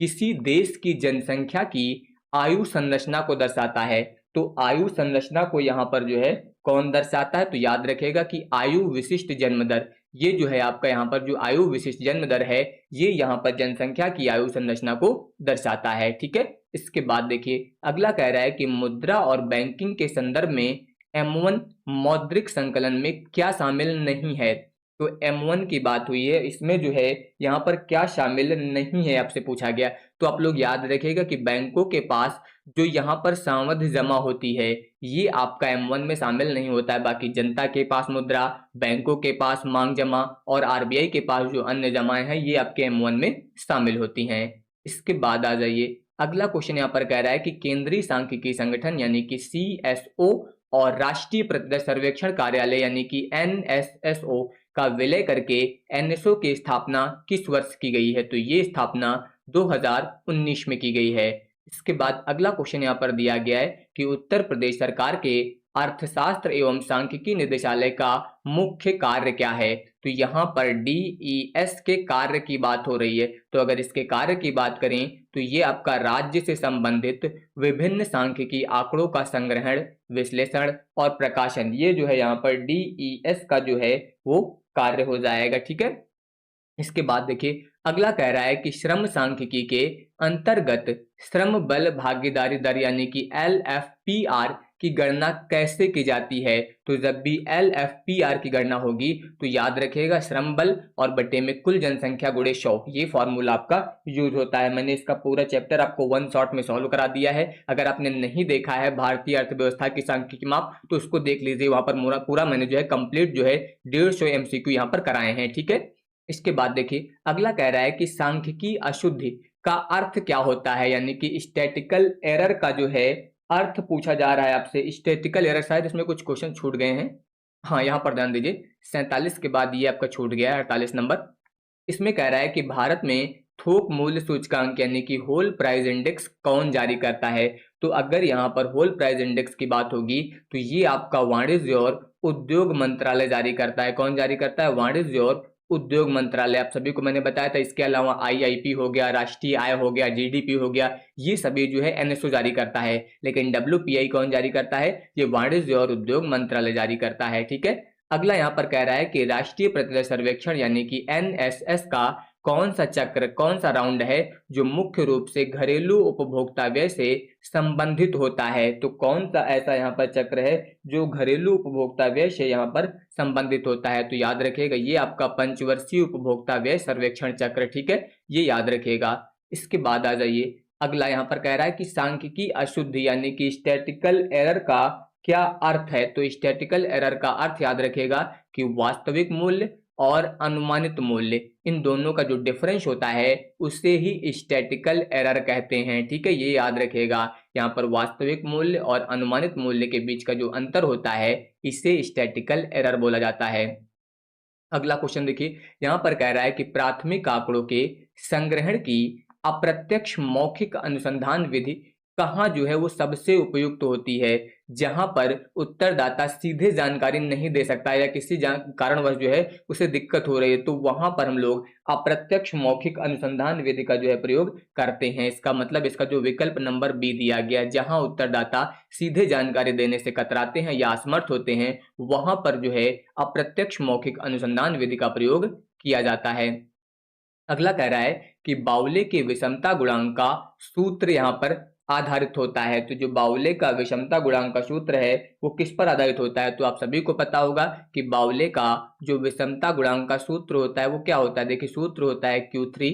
किसी देश की जनसंख्या की आयु संरचना को दर्शाता है। तो आयु संरचना को यहाँ पर जो है कौन दर्शाता है, तो याद रखेगा कि आयु विशिष्ट जन्म दर, ये जो है आपका यहाँ पर जो आयु विशिष्ट जन्म दर है ये यहाँ पर जनसंख्या की आयु संरचना को दर्शाता है, ठीक है। इसके बाद देखिए अगला कह रहा है कि मुद्रा और बैंकिंग के संदर्भ में M1 मौद्रिक संकलन में क्या शामिल नहीं है। तो M1 की बात हुई है, इसमें जो है यहाँ पर क्या शामिल नहीं है आपसे पूछा गया। तो आप लोग याद रखिएगा कि बैंकों के पास जो यहाँ पर सावधि जमा होती है ये आपका M1 में शामिल नहीं होता है। बाकी जनता के पास मुद्रा, बैंकों के पास मांग जमा और RBI के पास जो अन्य जमाएं हैं ये आपके M1 में शामिल होती हैं। इसके बाद आ जाइए अगला क्वेश्चन यहाँ पर कह रहा है कि केंद्रीय सांख्यिकी संगठन यानी कि CSO और राष्ट्रीय प्रतिदर्श सर्वेक्षण कार्यालय यानी कि NSSO का विलय करके NSO की स्थापना किस वर्ष की गई है। तो ये स्थापना 2019 में की गई है। इसके बाद अगला क्वेश्चन यहाँ पर दिया गया है कि उत्तर प्रदेश सरकार के अर्थशास्त्र एवं सांख्यिकी निदेशालय का मुख्य कार्य क्या है। तो यहाँ पर DES के कार्य की बात हो रही है। तो अगर इसके कार्य की बात करें तो ये आपका राज्य से संबंधित विभिन्न सांख्यिकी आंकड़ों का संग्रहण, विश्लेषण और प्रकाशन, ये जो है यहाँ पर DES का जो है वो कार्य हो जाएगा, ठीक है। इसके बाद देखिए अगला कह रहा है कि श्रम सांख्यिकी के अंतर्गत श्रम बल भागीदारी दर यानी कि LFPR की गणना कैसे की जाती है। तो जब भी LFPR की गणना होगी तो याद रखिएगा श्रम बल और बटे में कुल जनसंख्या गुणे 100, ये फॉर्मूला आपका यूज होता है। मैंने इसका पूरा चैप्टर आपको वन शॉट में सॉल्व करा दिया है। अगर आपने नहीं देखा है भारतीय अर्थव्यवस्था की सांख्यिकी माप तो उसको देख लीजिए, वहां पर पूरा मैंने जो है कंप्लीट जो है 150 MCQ यहाँ पर कराए हैं, ठीक है। इसके बाद देखिए अगला कह रहा है कि सांख्यिकी अशुद्धि का अर्थ क्या होता है, यानी कि स्टैटिकल एरर का जो है अर्थ पूछा जा रहा है आपसे। स्टैटिकल एरर शायद इसमें कुछ क्वेश्चन छूट गए हैं, हाँ यहाँ पर ध्यान दीजिए 47 के बाद ये आपका छूट गया है 48 नंबर। इसमें कह रहा है कि भारत में थोक मूल्य सूचकांक यानी कि होल प्राइस इंडेक्स कौन जारी करता है। तो अगर यहाँ पर होल प्राइस इंडेक्स की बात होगी तो ये आपका वाणिज्य और उद्योग मंत्रालय जारी करता है। कौन जारी करता है, वाणिज्य और उद्योग मंत्रालय, आप सभी को मैंने बताया था। इसके अलावा आईआईपी हो गया, राष्ट्रीय आय हो गया, जीडीपी हो गया, ये सभी जो है एनएसओ जारी करता है। लेकिन डब्ल्यूपीआई कौन जारी करता है? ये वाणिज्य और उद्योग मंत्रालय जारी करता है। ठीक है, अगला यहाँ पर कह रहा है कि राष्ट्रीय प्रतिरक्षण सर्वेक्षण यानी कि एनएसएस का कौन सा चक्र, कौन सा राउंड है जो मुख्य रूप से घरेलू उपभोक्ता व्यय से संबंधित होता है? तो कौन सा ऐसा यहाँ पर चक्र है जो घरेलू उपभोक्ता व्यय से यहाँ पर संबंधित होता है? तो याद रखिएगा ये आपका पंचवर्षीय उपभोक्ता व्यय सर्वेक्षण चक्र। ठीक है, ये याद रखिएगा। इसके बाद आ जाइए, अगला यहाँ पर कह रहा है कि सांख्यिकी अशुद्धि यानी कि स्टैटिकल एरर का क्या अर्थ है? तो स्टैटिकल एरर का अर्थ याद रखिएगा कि वास्तविक मूल्य और अनुमानित मूल्य, इन दोनों का जो डिफरेंस होता है उसे ही स्टैटिकल एरर कहते हैं। ठीक है, ये याद रखिएगा। यहाँ पर वास्तविक मूल्य और अनुमानित मूल्य के बीच का जो अंतर होता है इसे स्टैटिकल एरर बोला जाता है। अगला क्वेश्चन देखिए, यहाँ पर कह रहा है कि प्राथमिक आंकड़ों के संग्रहण की अप्रत्यक्ष मौखिक अनुसंधान विधि कहाँ जो है वो सबसे उपयुक्त होती है? जहां पर उत्तरदाता सीधे जानकारी नहीं दे सकता या किसी कारणवश जो है उसे दिक्कत हो रही है, तो वहां पर हम लोग अप्रत्यक्ष मौखिक अनुसंधान विधि का जो है प्रयोग करते हैं। इसका मतलब इसका जो विकल्प नंबर बी दिया गया, जहां उत्तरदाता सीधे जानकारी देने से कतराते हैं या असमर्थ होते हैं, वहां पर जो है अप्रत्यक्ष मौखिक अनुसंधान विधि का प्रयोग किया जाता है। अगला कह रहा है कि बाउले के विषमता गुणांक का सूत्र यहाँ पर आधारित होता है। तो जो बाउले का विषमता गुणांक का सूत्र है वो किस पर आधारित होता है? तो आप सभी को पता होगा कि बाउले का जो विषमता गुणांक का सूत्र होता है वो क्या होता है। देखिए, सूत्र होता है Q3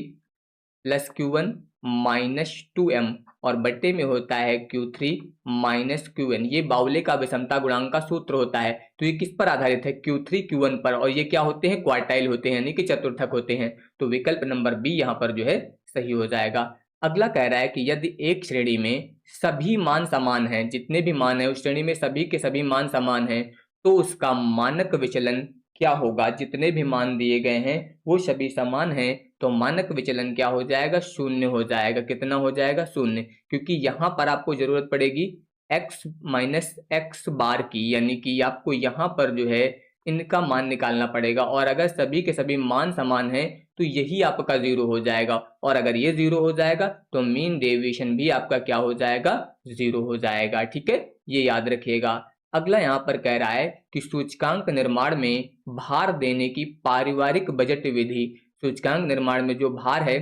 plus Q1 minus 2m और बट्टे में होता है Q3 माइनस Qn। ये बाउले का विषमता गुणांक का सूत्र होता है। तो ये किस पर आधारित है? Q3 Q1 पर, और ये क्या होते हैं? क्वार्टाइल होते हैं, यानी कि चतुर्थक होते हैं। तो विकल्प नंबर बी यहाँ पर जो है सही हो जाएगा। अगला कह रहा है कि यदि एक श्रेणी में सभी मान समान हैं, जितने भी मान है उस श्रेणी में सभी के सभी मान समान हैं, तो उसका मानक विचलन क्या होगा? जितने भी मान दिए गए हैं वो सभी समान हैं, तो मानक विचलन क्या हो जाएगा? शून्य हो जाएगा। कितना हो जाएगा? शून्य। क्योंकि यहाँ पर आपको जरूरत पड़ेगी x माइनस एक्स बार की, यानी कि आपको यहाँ पर जो है इनका मान निकालना पड़ेगा, और अगर सभी के सभी मान समान हैं तो यही आपका जीरो हो जाएगा, और अगर ये जीरो हो जाएगा तो मीन डेविएशन भी आपका क्या हो जाएगा? जीरो हो जाएगा। ठीक है, ये याद रखिएगा। अगला यहाँ पर कह रहा है कि सूचकांक निर्माण में भार देने की पारिवारिक बजट विधि, सूचकांक निर्माण में जो भार है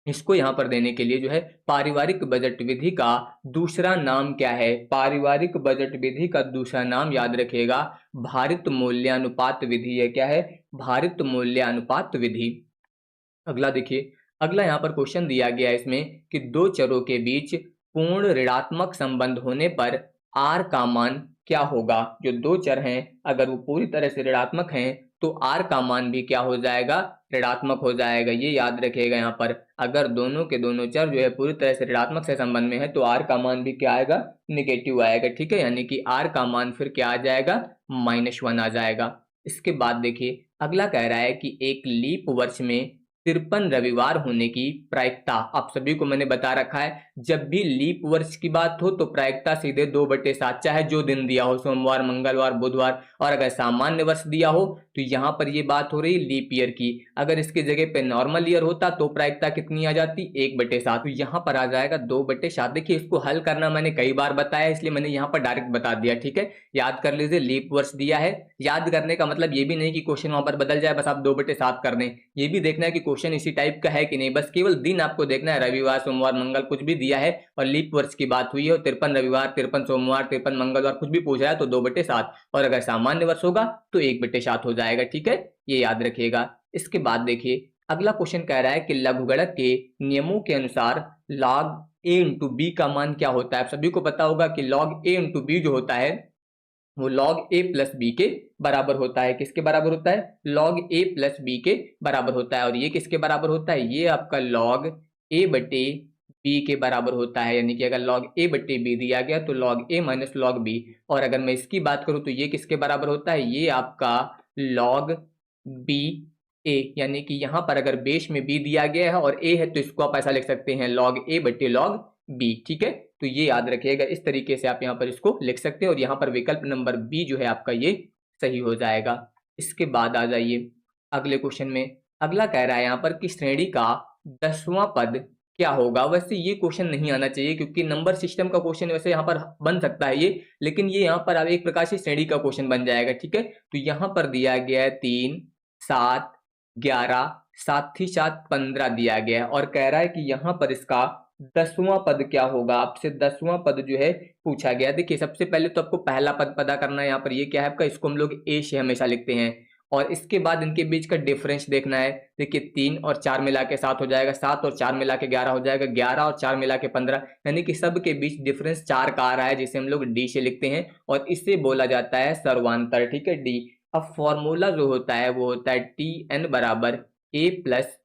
इसको यहाँ पर देने के लिए जो है पारिवारिक बजट विधि का दूसरा नाम क्या है? पारिवारिक बजट विधि का दूसरा नाम याद रखिएगा भारित मूल्यानुपात विधि है। क्या है? भारित मूल्यानुपात विधि। अगला देखिए, अगला यहाँ पर क्वेश्चन दिया गया है इसमें कि दो चरों के बीच पूर्ण ऋणात्मक संबंध होने पर आर का मान क्या होगा? जो दो चर हैं अगर वो पूरी तरह से ऋणात्मक हैं तो आर का मान भी क्या हो जाएगा? ऋणात्मक हो जाएगा। ये याद रखिएगा, यहाँ पर अगर दोनों के दोनों चर जो है पूरी तरह से ऋणात्मक से संबंध में है तो आर का मान भी क्या आएगा? निगेटिव आएगा। ठीक है, यानी कि आर का मान फिर क्या आ जाएगा? -1 आ जाएगा। इसके बाद देखिए, अगला कह रहा है कि एक लीप वर्ष में 53 रविवार होने की प्रायिकता, आप सभी को मैंने बता रखा है जब भी लीप वर्ष की बात हो तो प्रायिकता सीधे 2/7, चाहे जो दिन दिया हो, सोमवार, मंगलवार, बुधवार। और अगर सामान्य वर्ष दिया हो तो यहाँ पर ये बात हो रही लीप ईयर की। अगर इसके जगह पे नॉर्मल ईयर होता तो प्रायिकता कितनी आ जाती? 1/7। तो यहाँ पर आ जाएगा 2/7। देखिए, इसको हल करना मैंने कई बार बताया, इसलिए मैंने यहाँ पर डायरेक्ट बता दिया। ठीक है, याद कर लीजिए, लीप वर्ष दिया है। याद करने का मतलब ये भी नहीं कि क्वेश्चन वहां पर बदल जाए, बस आप 2/7 कर दें। ये भी देखना है कि क्वेश्चन इसी टाइप का है कि नहीं, बस केवल दिन आपको देखना है, रविवार, सोमवार, मंगल कुछ भी दिया है और लीप वर्ष की बात हुई है, 53 रविवार, 53 सोमवार, 53 मंगलवार कुछ भी पूछ रहा है तो 2/7, और अगर सामान्य वर्ष होगा तो 1/7 हो जाएगा। ठीक है, ये याद रखिएगा। इसके बाद देखिए, अगला क्वेश्चन कह रहा है कि लघुगणक के नियमों के अनुसार log a इंटू बी का मान क्या होता है? आप सभी को पता होगा कि log a इंटू बी जो होता है वो log a प्लस बी के बराबर होता है। किसके बराबर होता है? log a प्लस बी के बराबर होता है। और ये किसके बराबर होता है? ये आपका log a बटे b के बराबर होता है। यानी कि अगर log a बटे b दिया गया तो log a minus log b। और अगर मैं इसकी बात करूं तो ये किसके बराबर होता है? ये आपका log b a, यानी कि यहाँ पर अगर बेस में b दिया गया है और a है तो इसको आप ऐसा लिख सकते हैं log a बटे log b। ठीक है, तो ये याद रखिएगा, इस तरीके से आप यहाँ पर इसको लिख सकते हैं, और यहाँ पर विकल्प नंबर बी जो है आपका ये सही हो जाएगा। इसके बाद आ जाइए, अगले क्वेश्चन में अगला कह रहा है यहाँ पर कि श्रेणी का 10वां पद क्या होगा। वैसे ये क्वेश्चन नहीं आना चाहिए क्योंकि नंबर सिस्टम का क्वेश्चन वैसे यहाँ पर बन सकता है ये, लेकिन ये यहाँ पर अब एक प्रकार से श्रेणी का क्वेश्चन बन जाएगा। ठीक है, तो यहाँ पर दिया गया है 3, 7, 11, 7 ही 7 15 दिया गया है और कह रहा है कि यहाँ पर इसका 10वां पद क्या होगा। आपसे 10वां पद जो है पूछा गया। देखिए सबसे पहले तो आपको पहला पद पता करना है। यहाँ पर ये क्या है आपका, इसको हम लोग ए से हमेशा लिखते हैं और इसके बाद इनके बीच का डिफरेंस देखना है। देखिए 3 और 4 मिला के 7 हो जाएगा, 7 और 4 मिला के 11 हो जाएगा, 11 और 4 मिला के 15, यानी कि सब के बीच डिफरेंस 4 का आ रहा है जिसे हम लोग डी से लिखते हैं और इसे बोला जाता है सर्वांतर। ठीक है, डी। अब फॉर्मूला जो होता है वो होता है टी एन बराबर A plus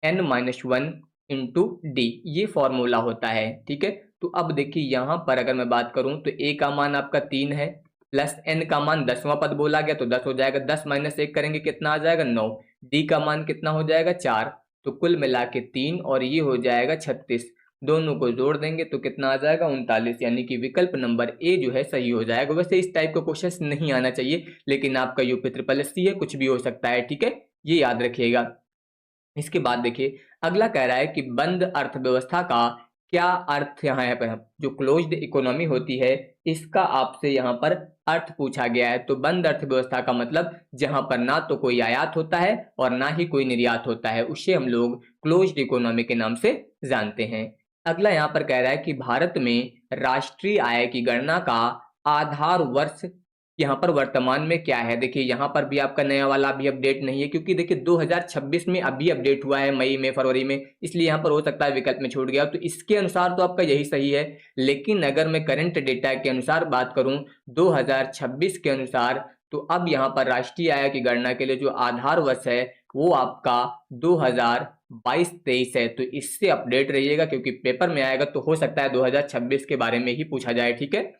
N minus 1 into D, ये फॉर्मूला होता है। ठीक है, तो अब देखिए यहाँ पर अगर मैं बात करूं तो ए का मान आपका 3 है प्लस एन का मान 10वां पद बोला गया तो 10 हो जाएगा, 10 माइनस 1 करेंगे कितना आ जाएगा 9, डी का मान कितना हो जाएगा 4, तो कुल मिला के 3 और ये हो जाएगा 36, दोनों को जोड़ देंगे तो कितना आ जाएगा 39, यानी कि विकल्प नंबर ए जो है सही हो जाएगा। वैसे इस टाइप का क्वेश्चन नहीं आना चाहिए लेकिन आपका यूपी ट्रिपल एससी है, कुछ भी हो सकता है। ठीक है, ये याद रखिएगा। इसके बाद देखिए अगला कह रहा है कि बंद अर्थव्यवस्था का क्या अर्थ यहाँ पर, जो क्लोज्ड इकोनॉमी होती है इसका आपसे यहाँ पर अर्थ पूछा गया है। तो बंद अर्थव्यवस्था का मतलब जहां पर ना तो कोई आयात होता है और ना ही कोई निर्यात होता है, उसे हम लोग क्लोज्ड इकोनॉमी के नाम से जानते हैं। अगला यहाँ पर कह रहा है कि भारत में राष्ट्रीय आय की गणना का आधार वर्ष यहाँ पर वर्तमान में क्या है। देखिए यहाँ पर भी आपका नया वाला अभी अपडेट नहीं है क्योंकि देखिए 2026 में अभी अपडेट हुआ है मई में फरवरी में, इसलिए यहाँ पर हो सकता है विकल्प में छूट गया। तो इसके अनुसार तो आपका यही सही है, लेकिन अगर मैं करंट डेटा के अनुसार बात करूं 2026 के अनुसार, तो अब यहाँ पर राष्ट्रीय आय की गणना के लिए जो आधार वर्ष है वो आपका 2022-23 है। तो इससे अपडेट रहिएगा क्योंकि पेपर में आएगा तो हो सकता है 2026 के बारे में ही पूछा जाए। ठीक है,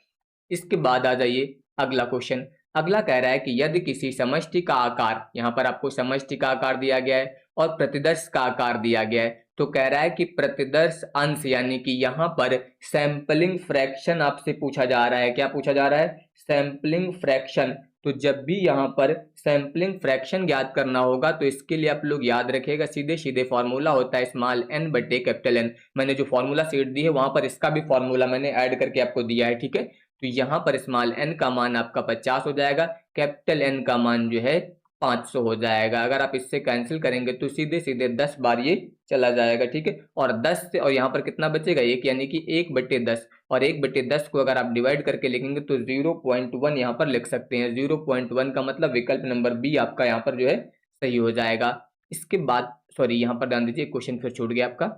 इसके बाद आ जाइए अगला क्वेश्चन। अगला कह रहा है कि यदि किसी समष्टि का आकार, यहाँ पर आपको समष्टि का आकार दिया गया है और प्रतिदर्श का आकार दिया गया है, तो कह रहा है कि प्रतिदर्श अंश यानी कि यहाँ पर सैंपलिंग फ्रैक्शन आपसे पूछा जा रहा है। क्या पूछा जा रहा है, सैंपलिंग फ्रैक्शन। तो जब भी यहाँ पर सैंपलिंग फ्रैक्शन ज्ञात करना होगा तो इसके लिए आप लोग याद रखिएगा सीधे सीधे फॉर्मूला होता है स्मॉल एन बटे कैपिटल एन। मैंने जो फॉर्मूला शीट दी है वहां पर इसका भी फॉर्मूला मैंने ऐड करके आपको दिया है। ठीक है, तो यहाँ पर स्मॉल एन का मान आपका 50 हो जाएगा, कैपिटल एन का मान जो है 500 हो जाएगा। अगर आप इससे कैंसिल करेंगे तो सीधे सीधे 10 बार ये चला जाएगा। ठीक है, और 10 से और यहाँ पर कितना बचेगा 1, यानी कि 1/10, और 1/10 को अगर आप डिवाइड करके लिखेंगे तो 0.1 यहाँ पर लिख सकते हैं। 0.1 का मतलब विकल्प नंबर बी आपका यहाँ पर जो है सही हो जाएगा। इसके बाद सॉरी यहाँ पर ध्यान दीजिए क्वेश्चन फिर छूट गया आपका,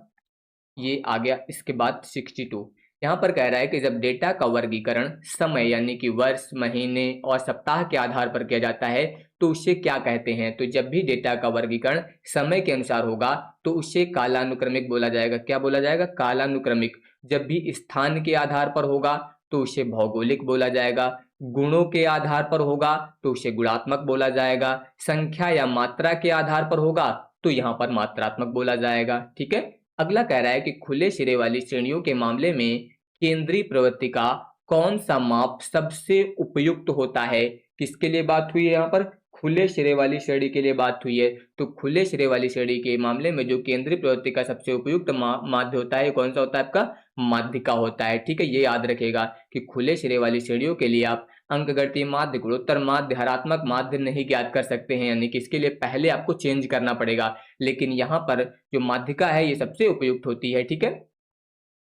ये आ गया। इसके बाद 62 यहाँ पर कह रहा है कि जब डेटा का वर्गीकरण समय यानी कि वर्ष, महीने और सप्ताह के आधार पर किया जाता है तो उसे क्या कहते हैं। तो जब भी डेटा का वर्गीकरण समय के अनुसार होगा तो उसे कालानुक्रमिक बोला जाएगा। क्या बोला जाएगा, कालानुक्रमिक। जब भी स्थान के आधार पर होगा तो उसे भौगोलिक बोला जाएगा, गुणों के आधार पर होगा तो उसे गुणात्मक बोला जाएगा, संख्या या मात्रा के आधार पर होगा तो यहाँ पर मात्रात्मक बोला जाएगा। ठीक है, अगला कह रहा है कि खुले सिरे वाली श्रेणियों के मामले में केंद्रीय प्रवृत्ति का कौन सा माप सबसे उपयुक्त होता है। किसके लिए बात हुई है, यहाँ पर खुले सिरे वाली श्रेणी के लिए बात हुई है। तो खुले सिरे वाली श्रेणी के मामले में जो केंद्रीय प्रवृत्ति का सबसे उपयुक्त माध्य होता है कौन सा होता है, आपका माध्यिका होता है। ठीक है, ये याद रखेगा कि खुले सिरे वाली श्रेणियों के लिए आप अंकगणितीय माध्य, गुणोत्तर माध्य, हरात्मक माध्य नहीं ज्ञात कर सकते हैं, यानी कि इसके लिए पहले आपको चेंज करना पड़ेगा, लेकिन यहाँ पर जो माध्यिका है ये सबसे उपयुक्त होती है। ठीक है,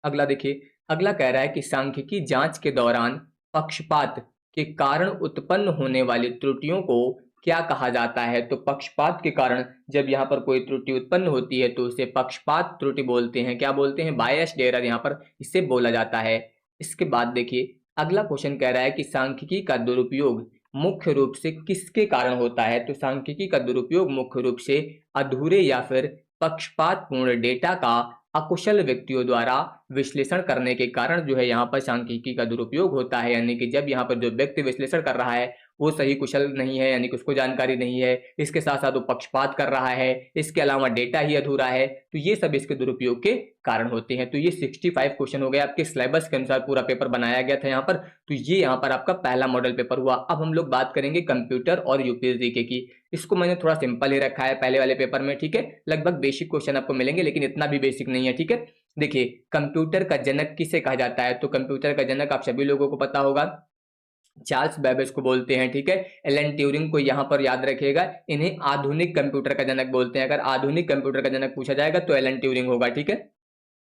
अगला देखिए, अगला कह रहा है कि सांख्यिकी जांच के दौरान पक्षपात के कारण उत्पन्न होने वाली त्रुटियों को क्या कहा जाता है। तो पक्षपात के कारण जब यहाँ पर कोई त्रुटि उत्पन्न होती है तो उसे पक्षपात त्रुटि बोलते हैं। क्या बोलते हैं, बायस्ड एरर यहाँ पर इसे बोला जाता है। इसके बाद देखिए अगला क्वेश्चन कह रहा है कि सांख्यिकी का दुरुपयोग मुख्य रूप से किसके कारण होता है। तो सांख्यिकी का दुरुपयोग मुख्य रूप से अधूरे या फिर पक्षपातपूर्ण डेटा का अकुशल व्यक्तियों द्वारा विश्लेषण करने के कारण जो है यहाँ पर सांख्यिकी का दुरुपयोग होता है, यानी कि जब यहाँ पर जो व्यक्ति विश्लेषण कर रहा है वो सही कुशल नहीं है, यानी कि उसको जानकारी नहीं है, इसके साथ साथ वो पक्षपात कर रहा है, इसके अलावा डेटा ही अधूरा है, तो ये सब इसके दुरुपयोग के कारण होते हैं। तो ये 65 क्वेश्चन हो गए, आपके सिलेबस के अनुसार पूरा पेपर बनाया गया था यहाँ पर। तो ये यहाँ पर आपका पहला मॉडल पेपर हुआ। अब हम लोग बात करेंगे कंप्यूटर और यूपीएससी जीके की। इसको मैंने थोड़ा सिंपल ही रखा है पहले वाले पेपर में, ठीक है। लगभग बेसिक क्वेश्चन आपको मिलेंगे, लेकिन इतना भी बेसिक नहीं है, ठीक है। देखिए, कंप्यूटर का जनक किसे कहा जाता है? तो कंप्यूटर का जनक आप सभी लोगों को पता होगा, चार्ल्स बेबेज को बोलते हैं, ठीक है। एलन ट्यूरिंग को यहाँ पर याद रखिएगा, इन्हें आधुनिक कंप्यूटर का जनक बोलते हैं। अगर आधुनिक कंप्यूटर का जनक पूछा जाएगा तो एलन ट्यूरिंग होगा, ठीक है।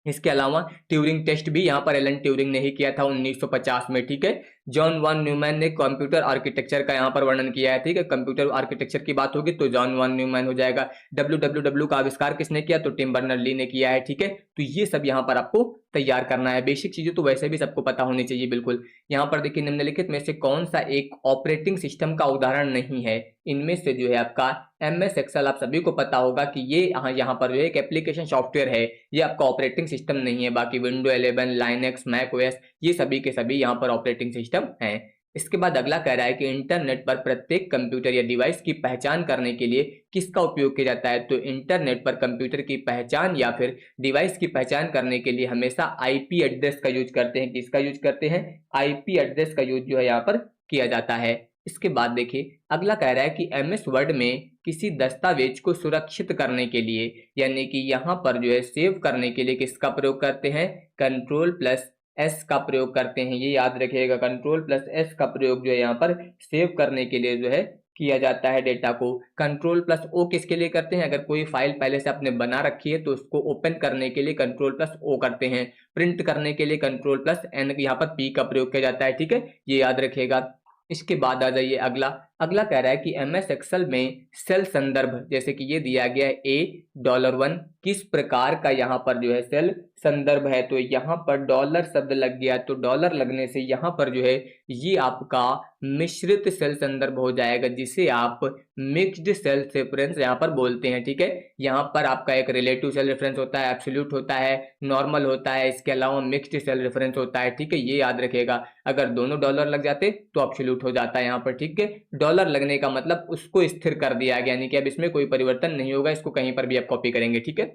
इसके अलावा ट्यूरिंग टेस्ट भी यहाँ पर एलन ट्यूरिंग ने ही किया था 1950 में, ठीक है। जॉन वॉन न्यूमैन ने कंप्यूटर आर्किटेक्चर का यहाँ पर वर्णन किया है, ठीक है। कंप्यूटर आर्किटेक्चर की बात होगी तो जॉन वॉन न्यूमैन हो जाएगा। डब्ल्यू का आविष्कार किसने किया? तो टिम बर्नर ली ने किया है, ठीक है। तो ये सब यहाँ पर आपको तैयार करना है। बेसिक चीजें तो वैसे भी सबको पता होनी चाहिए, बिल्कुल। यहाँ पर देखिए, निम्नलिखित में से कौन सा एक ऑपरेटिंग सिस्टम का उदाहरण नहीं है? इनमें से जो है आपका MS एक्सेल, आप सभी को पता होगा कि ये यहाँ पर जो है एक एप्लीकेशन सॉफ्टवेयर है, ये आपका ऑपरेटिंग सिस्टम नहीं है। बाकी विंडो 11, लाइनक्स, मैक ओएस, ये सभी के सभी यहाँ पर ऑपरेटिंग सिस्टम हैं। इसके बाद अगला कह रहा है कि इंटरनेट पर प्रत्येक कंप्यूटर या डिवाइस की पहचान करने के लिए किसका उपयोग किया जाता है? तो इंटरनेट पर कंप्यूटर की पहचान या फिर डिवाइस की पहचान करने के लिए हमेशा IP एड्रेस का यूज करते हैं। किसका यूज करते हैं? IP एड्रेस का यूज जो है यहाँ पर किया जाता है। इसके बाद देखिए, अगला कह रहा है कि MS वर्ड में किसी दस्तावेज को सुरक्षित करने के लिए, यानी कि यहाँ पर जो है सेव करने के लिए किसका प्रयोग करते हैं? Ctrl+S का प्रयोग करते हैं। ये याद रखिएगा, Ctrl+S का प्रयोग जो है यहाँ पर सेव करने के लिए जो है किया जाता है डेटा को। Ctrl+O किसके लिए करते हैं? अगर कोई फाइल पहले से आपने बना रखी है तो उसको ओपन करने के लिए Ctrl+O करते हैं। प्रिंट करने के लिए Ctrl+N, यहाँ पर P का प्रयोग किया जाता है, ठीक है। ये याद रखिएगा। इसके बाद आ जाइए अगला। अगला कह रहा है कि MS एक्सेल में सेल संदर्भ, जैसे कि ये दिया गया है $1 किस प्रकार का यहाँ पर जो है सेल संदर्भ है? तो यहाँ पर डॉलर शब्द लग गया, तो डॉलर लगने से यहाँ पर जो है ये आपका मिश्रित सेल संदर्भ हो जाएगा, जिसे आप मिक्स्ड सेल रेफरेंस यहाँ पर बोलते हैं, ठीक है। यहाँ पर आपका एक रिलेटिव सेल रेफरेंस होता है, एब्सोल्यूट होता है, नॉर्मल होता है, इसके अलावा मिक्स्ड सेल रेफरेंस होता है, ठीक है। ये याद रखेगा। अगर दोनों डॉलर लग जाते तो एब्सोल्यूट हो जाता है यहाँ पर, ठीक है। डॉलर लगने का मतलब उसको स्थिर कर दिया गया, यानी कि अब इसमें कोई परिवर्तन नहीं होगा, इसको कहीं पर भी आप कॉपी करेंगे, ठीक है।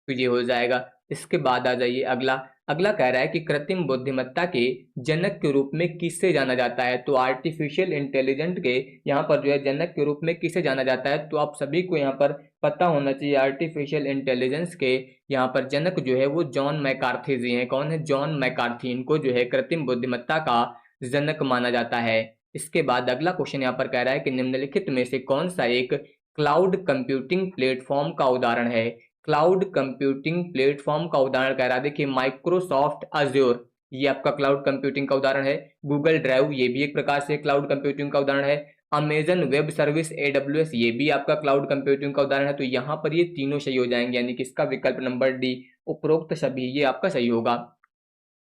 तो ये हो जाएगा। इसके बाद आ जाइए अगला। अगला कह रहा है कि कृत्रिम बुद्धिमत्ता के जनक के रूप में किससे जाना जाता है? तो आर्टिफिशियल इंटेलिजेंट के यहाँ पर जो है जनक के रूप में किसे जाना जाता है? तो आप सभी को यहाँ पर पता होना चाहिए, आर्टिफिशियल इंटेलिजेंस के यहाँ पर जनक जो है वो जॉन मैकार्थी जी हैं। कौन है? John McCarthy. इनको जो है कृत्रिम बुद्धिमत्ता का जनक माना जाता है। इसके बाद अगला क्वेश्चन यहाँ पर कह रहा है कि निम्नलिखित में से कौन सा एक क्लाउड कंप्यूटिंग प्लेटफॉर्म का उदाहरण है? क्लाउड कंप्यूटिंग प्लेटफॉर्म का उदाहरण कह रहा है, देखिए माइक्रोसॉफ्ट अज्योर, ये आपका क्लाउड कंप्यूटिंग का उदाहरण है। गूगल ड्राइव, ये भी एक प्रकार से क्लाउड कंप्यूटिंग का उदाहरण है। अमेजन वेब सर्विस AWS, ये भी आपका क्लाउड कंप्यूटिंग का उदाहरण है। तो यहाँ पर ये तीनों सही हो जाएंगे, यानी कि इसका विकल्प नंबर डी, उपरोक्त सभी, ये आपका सही होगा।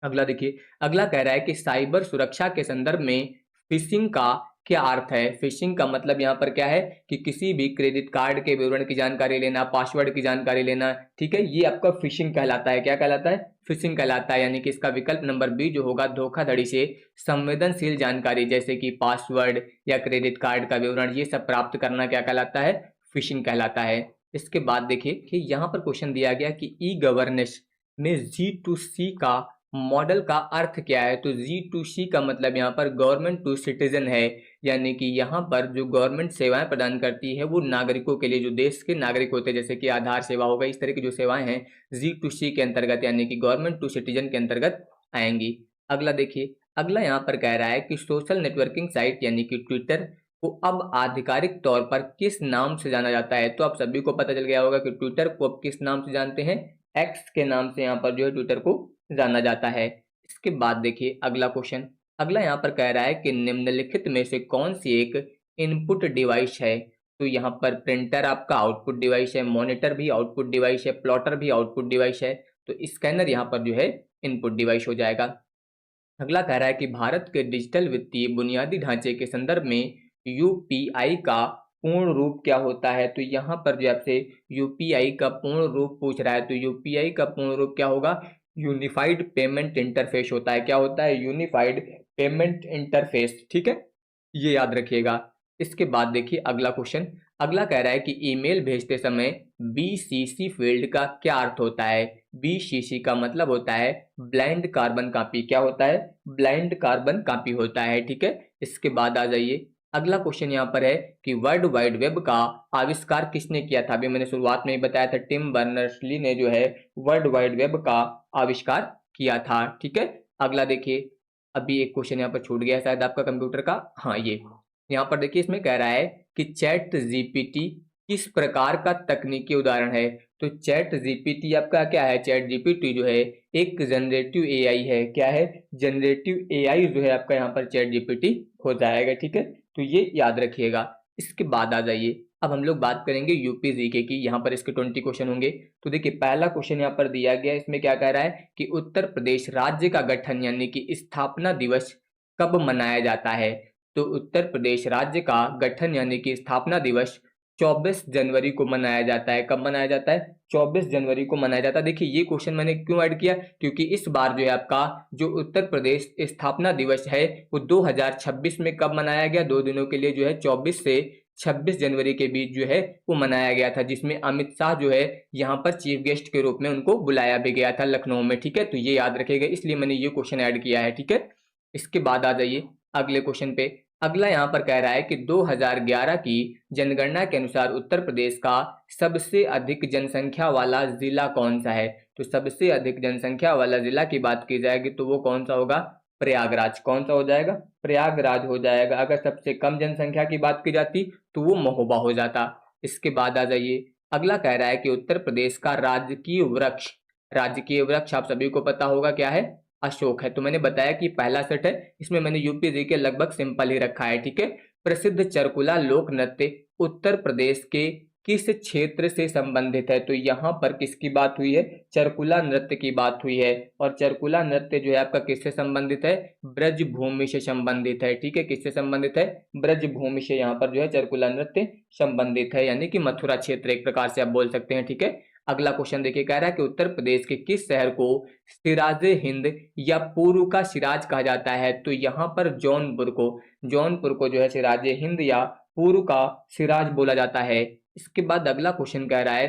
अगला देखिए, अगला कह रहा है कि साइबर सुरक्षा के संदर्भ में फिशिंग का क्या अर्थ है? फिशिंग का मतलब यहाँ पर क्या है कि किसी भी क्रेडिट कार्ड के विवरण की जानकारी लेना, पासवर्ड की जानकारी लेना, ठीक है। ये आपका फिशिंग कहलाता है। क्या कहलाता है? फिशिंग कहलाता है। यानी कि इसका विकल्प नंबर बी जो होगा, धोखाधड़ी से संवेदनशील जानकारी जैसे कि पासवर्ड या क्रेडिट कार्ड का विवरण, ये सब प्राप्त करना क्या कहलाता है? फिशिंग कहलाता है। इसके बाद देखिए कि यहाँ पर क्वेश्चन दिया गया कि ई गवर्नेंस में G2C का मॉडल का अर्थ क्या है? तो G2C का मतलब यहाँ पर गवर्नमेंट टू सिटीजन है, यानी कि यहाँ पर जो गवर्नमेंट सेवाएं प्रदान करती है वो नागरिकों के लिए, जो देश के नागरिक होते हैं, जैसे कि आधार सेवा होगा, इस तरह की जो सेवाएं हैं G2C के अंतर्गत, यानी कि गवर्नमेंट टू सिटीजन के अंतर्गत आएंगी। अगला देखिए, अगला यहाँ पर कह रहा है कि सोशल नेटवर्किंग साइट यानी कि ट्विटर को अब आधिकारिक तौर पर किस नाम से जाना जाता है? तो आप सभी को पता चल गया होगा कि ट्विटर को अब किस नाम से जानते हैं? एक्स के नाम से यहाँ पर जो है ट्विटर को जाना जाता है। इसके बाद देखिए अगला क्वेश्चन। अगला यहाँ पर कह रहा है कि निम्नलिखित में से कौन सी एक इनपुट डिवाइस है? तो यहाँ पर प्रिंटर आपका आउटपुट डिवाइस है, मॉनिटर भी आउटपुट डिवाइस है, प्लॉटर भी आउटपुट डिवाइस है, तो स्कैनर यहाँ पर जो है इनपुट डिवाइस हो जाएगा। अगला कह रहा है कि भारत के डिजिटल वित्तीय बुनियादी ढांचे के संदर्भ में यूपीआई का पूर्ण रूप क्या होता है? तो यहाँ पर जो आपसे यूपीआई का पूर्ण रूप पूछ रहा है, तो यूपीआई का पूर्ण रूप क्या होगा? यूनिफाइड पेमेंट इंटरफेस होता है। क्या होता है? यूनिफाइड पेमेंट इंटरफेस, ठीक है। ये याद रखिएगा। इसके बाद देखिए अगला क्वेश्चन, अगला कह रहा है कि ईमेल भेजते समय बीसीसी फील्ड का क्या अर्थ होता है। बीसीसी का मतलब होता है ब्लाइंड कार्बन कॉपी। क्या होता है? ब्लाइंड कार्बन कॉपी होता है, ठीक है। इसके बाद आ जाइए, अगला क्वेश्चन यहाँ पर है कि वर्ल्ड वाइड वेब का आविष्कार किसने किया था। अभी मैंने शुरुआत में ही बताया था, टिम बर्नर्स-ली ने जो है वर्ल्ड वाइड वेब का आविष्कार किया था, ठीक है। अगला देखिए, अभी एक क्वेश्चन यहाँ पर छूट गया शायद आपका कंप्यूटर का, हाँ ये यहाँ पर देखिए, इसमें कह रहा है कि चैट जीपीटी किस प्रकार का तकनीकी उदाहरण है। तो चैट जीपीटी आपका क्या है? चैट जीपीटी जो है एक जनरेटिव एआई है। क्या है? जनरेटिव एआई जो है आपका यहाँ पर चैट जीपीटी हो जाएगा, ठीक है। तो ये याद रखिएगा। इसके बाद आ जाइए, अब हम लोग बात करेंगे यूपी जीके की। यहाँ पर इसके 20 क्वेश्चन होंगे। तो देखिए पहला क्वेश्चन यहाँ पर दिया गया, इसमें क्या कह रहा है कि उत्तर प्रदेश राज्य का गठन यानी कि स्थापना दिवस कब मनाया जाता है। तो उत्तर प्रदेश राज्य का गठन यानी कि स्थापना दिवस 24 जनवरी को मनाया जाता है। कब मनाया जाता है? 24 जनवरी को मनाया जाता है। देखिए ये क्वेश्चन मैंने क्यों ऐड किया, क्योंकि इस बार जो है आपका जो उत्तर प्रदेश स्थापना दिवस है वो 2026 में कब मनाया गया? 2 दिनों के लिए जो है 24 से 26 जनवरी के बीच जो है वो मनाया गया था, जिसमें अमित शाह जो है यहाँ पर चीफ गेस्ट के रूप में उनको बुलाया भी गया था लखनऊ में, ठीक है। तो ये याद रखेगा, इसलिए मैंने ये क्वेश्चन ऐड किया है, ठीक है। इसके बाद आ जाइए अगले क्वेश्चन पे। अगला यहाँ पर कह रहा है कि 2011 की जनगणना के अनुसार उत्तर प्रदेश का सबसे अधिक जनसंख्या वाला जिला कौन सा है। तो सबसे अधिक जनसंख्या वाला जिला की बात की जाएगी तो वो कौन सा होगा? प्रयागराज। कौन सा हो जाएगा? प्रयागराज हो जाएगा। अगर सबसे कम जनसंख्या की बात की जाती तो वो महोबा हो जाता। इसके बाद आ जाइए, अगला कह रहा है कि उत्तर प्रदेश का राजकीय वृक्ष आप सभी को पता होगा क्या है? अशोक है। तो मैंने बताया कि पहला सेट है, इसमें मैंने यूपी जी के लगभग सिंपल ही रखा है, ठीक है। प्रसिद्ध चरकुला लोक नृत्य उत्तर प्रदेश के किस क्षेत्र से संबंधित है। तो यहाँ पर किसकी बात हुई है? चरकुला नृत्य की बात हुई है। और चरकुला नृत्य जो है आपका किससे संबंधित है? ब्रजभूमि से संबंधित है, ठीक है। किससे संबंधित है? ब्रजभूमि से यहाँ पर जो है चरकुला नृत्य संबंधित है, यानी कि मथुरा क्षेत्र एक प्रकार से आप बोल सकते हैं, ठीक है। अगला क्वेश्चन देखिए, कह रहा है कि उत्तर प्रदेश के किस शहर को सिराजे हिंद या पूर्व का सिराज कहा जाता है। तो यहाँ पर जौनपुर को जो है सिराजे हिंद या पूर्व का सिराज बोला जाता है। इसके बाद अगला क्वेश्चन कह रहा है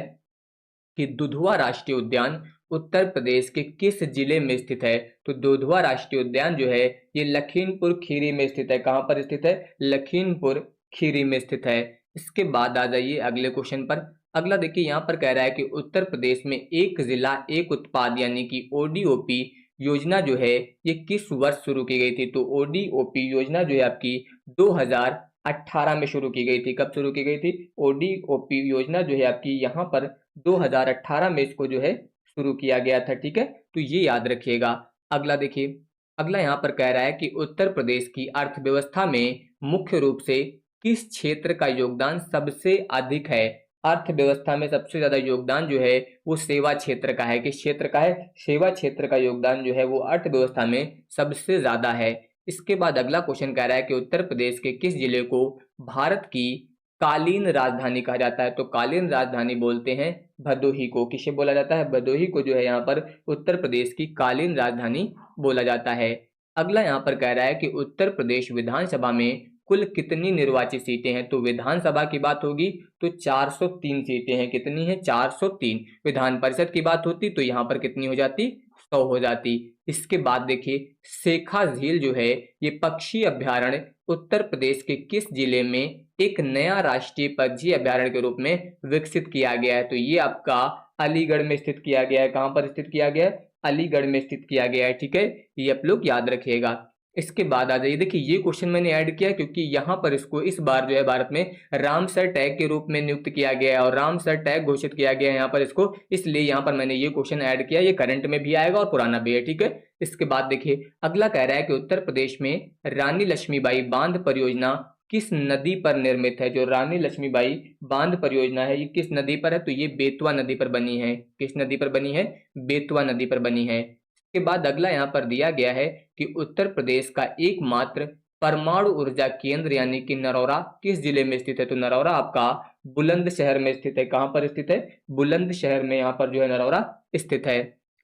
कि दुधवा राष्ट्रीय उद्यान उत्तर प्रदेश के किस जिले में स्थित है। तो दुधवा राष्ट्रीय उद्यान जो है ये लखीमपुर खीरी में स्थित है। कहाँ पर स्थित है? लखीमपुर खीरी में स्थित है। इसके बाद आ जाइए अगले क्वेश्चन पर। अगला देखिए, यहाँ पर कह रहा है कि उत्तर प्रदेश में एक जिला एक उत्पाद यानी कि ओडीओपी योजना जो है ये किस वर्ष शुरू की गई थी। तो ओडीओपी योजना जो है आपकी 2018 में शुरू की गई थी। कब शुरू की गई थी? ओडीओपी योजना जो है आपकी यहाँ पर 2018 में इसको जो है शुरू किया गया था, ठीक है। तो ये याद रखिएगा। अगला देखिए, अगला यहाँ पर कह रहा है कि उत्तर प्रदेश की अर्थव्यवस्था में मुख्य रूप से किस क्षेत्र का योगदान सबसे अधिक है। अर्थव्यवस्था में सबसे ज्यादा योगदान जो है वो सेवा क्षेत्र का है। किस क्षेत्र का है? सेवा क्षेत्र का योगदान जो है वो अर्थव्यवस्था में सबसे ज्यादा है। इसके बाद अगला क्वेश्चन कह रहा है कि उत्तर प्रदेश के किस जिले को भारत की कालीन राजधानी कहा जाता है। तो कालीन राजधानी बोलते हैं भदोही को। किसे बोला जाता है? भदोही को जो है यहाँ पर उत्तर प्रदेश की कालीन राजधानी बोला जाता है। अगला यहाँ पर कह रहा है कि उत्तर प्रदेश विधानसभा में कुल कितनी निर्वाचित सीटें हैं। तो विधानसभा की बात होगी तो 403 सीटें हैं। कितनी है? 403। विधान परिषद की बात होती तो यहाँ पर कितनी हो जाती? 100 हो जाती। इसके बाद देखिए, शेखा झील जो है ये पक्षी अभ्यारण्य उत्तर प्रदेश के किस जिले में एक नया राष्ट्रीय पक्षी अभ्यारण्य के रूप में विकसित किया गया है। तो ये आपका अलीगढ़ में स्थित किया गया है। कहाँ पर स्थित किया गया है? अलीगढ़ में स्थित किया गया है, ठीक है। ये आप लोग याद रखिएगा। इसके बाद आ जाइए, देखिए ये क्वेश्चन मैंने ऐड किया क्योंकि यहाँ पर इसको इस बार जो है भारत में रामसर टैग के रूप में नियुक्त किया गया है और रामसर टैग घोषित किया गया है यहाँ पर इसको, इसलिए यहाँ पर मैंने ये क्वेश्चन ऐड किया। ये करंट में भी आएगा और पुराना भी है, ठीक है। इसके बाद देखिए, अगला कह रहा है कि उत्तर प्रदेश में रानी लक्ष्मीबाई बांध परियोजना किस नदी पर निर्मित है। जो रानी लक्ष्मीबाई बांध परियोजना है ये किस नदी पर है। तो ये बेतवा नदी पर बनी है। किस नदी पर बनी है? बेतवा नदी पर बनी है। के बाद अगला यहाँ पर दिया गया है कि उत्तर प्रदेश का एकमात्र परमाणु ऊर्जा केंद्र यानी कि नरौरा किस जिले में स्थित है। तो नरौरा आपका बुलंदशहर में स्थित है। कहाँ पर स्थित है? बुलंदशहर में यहाँ पर जो है नरौरा स्थित है।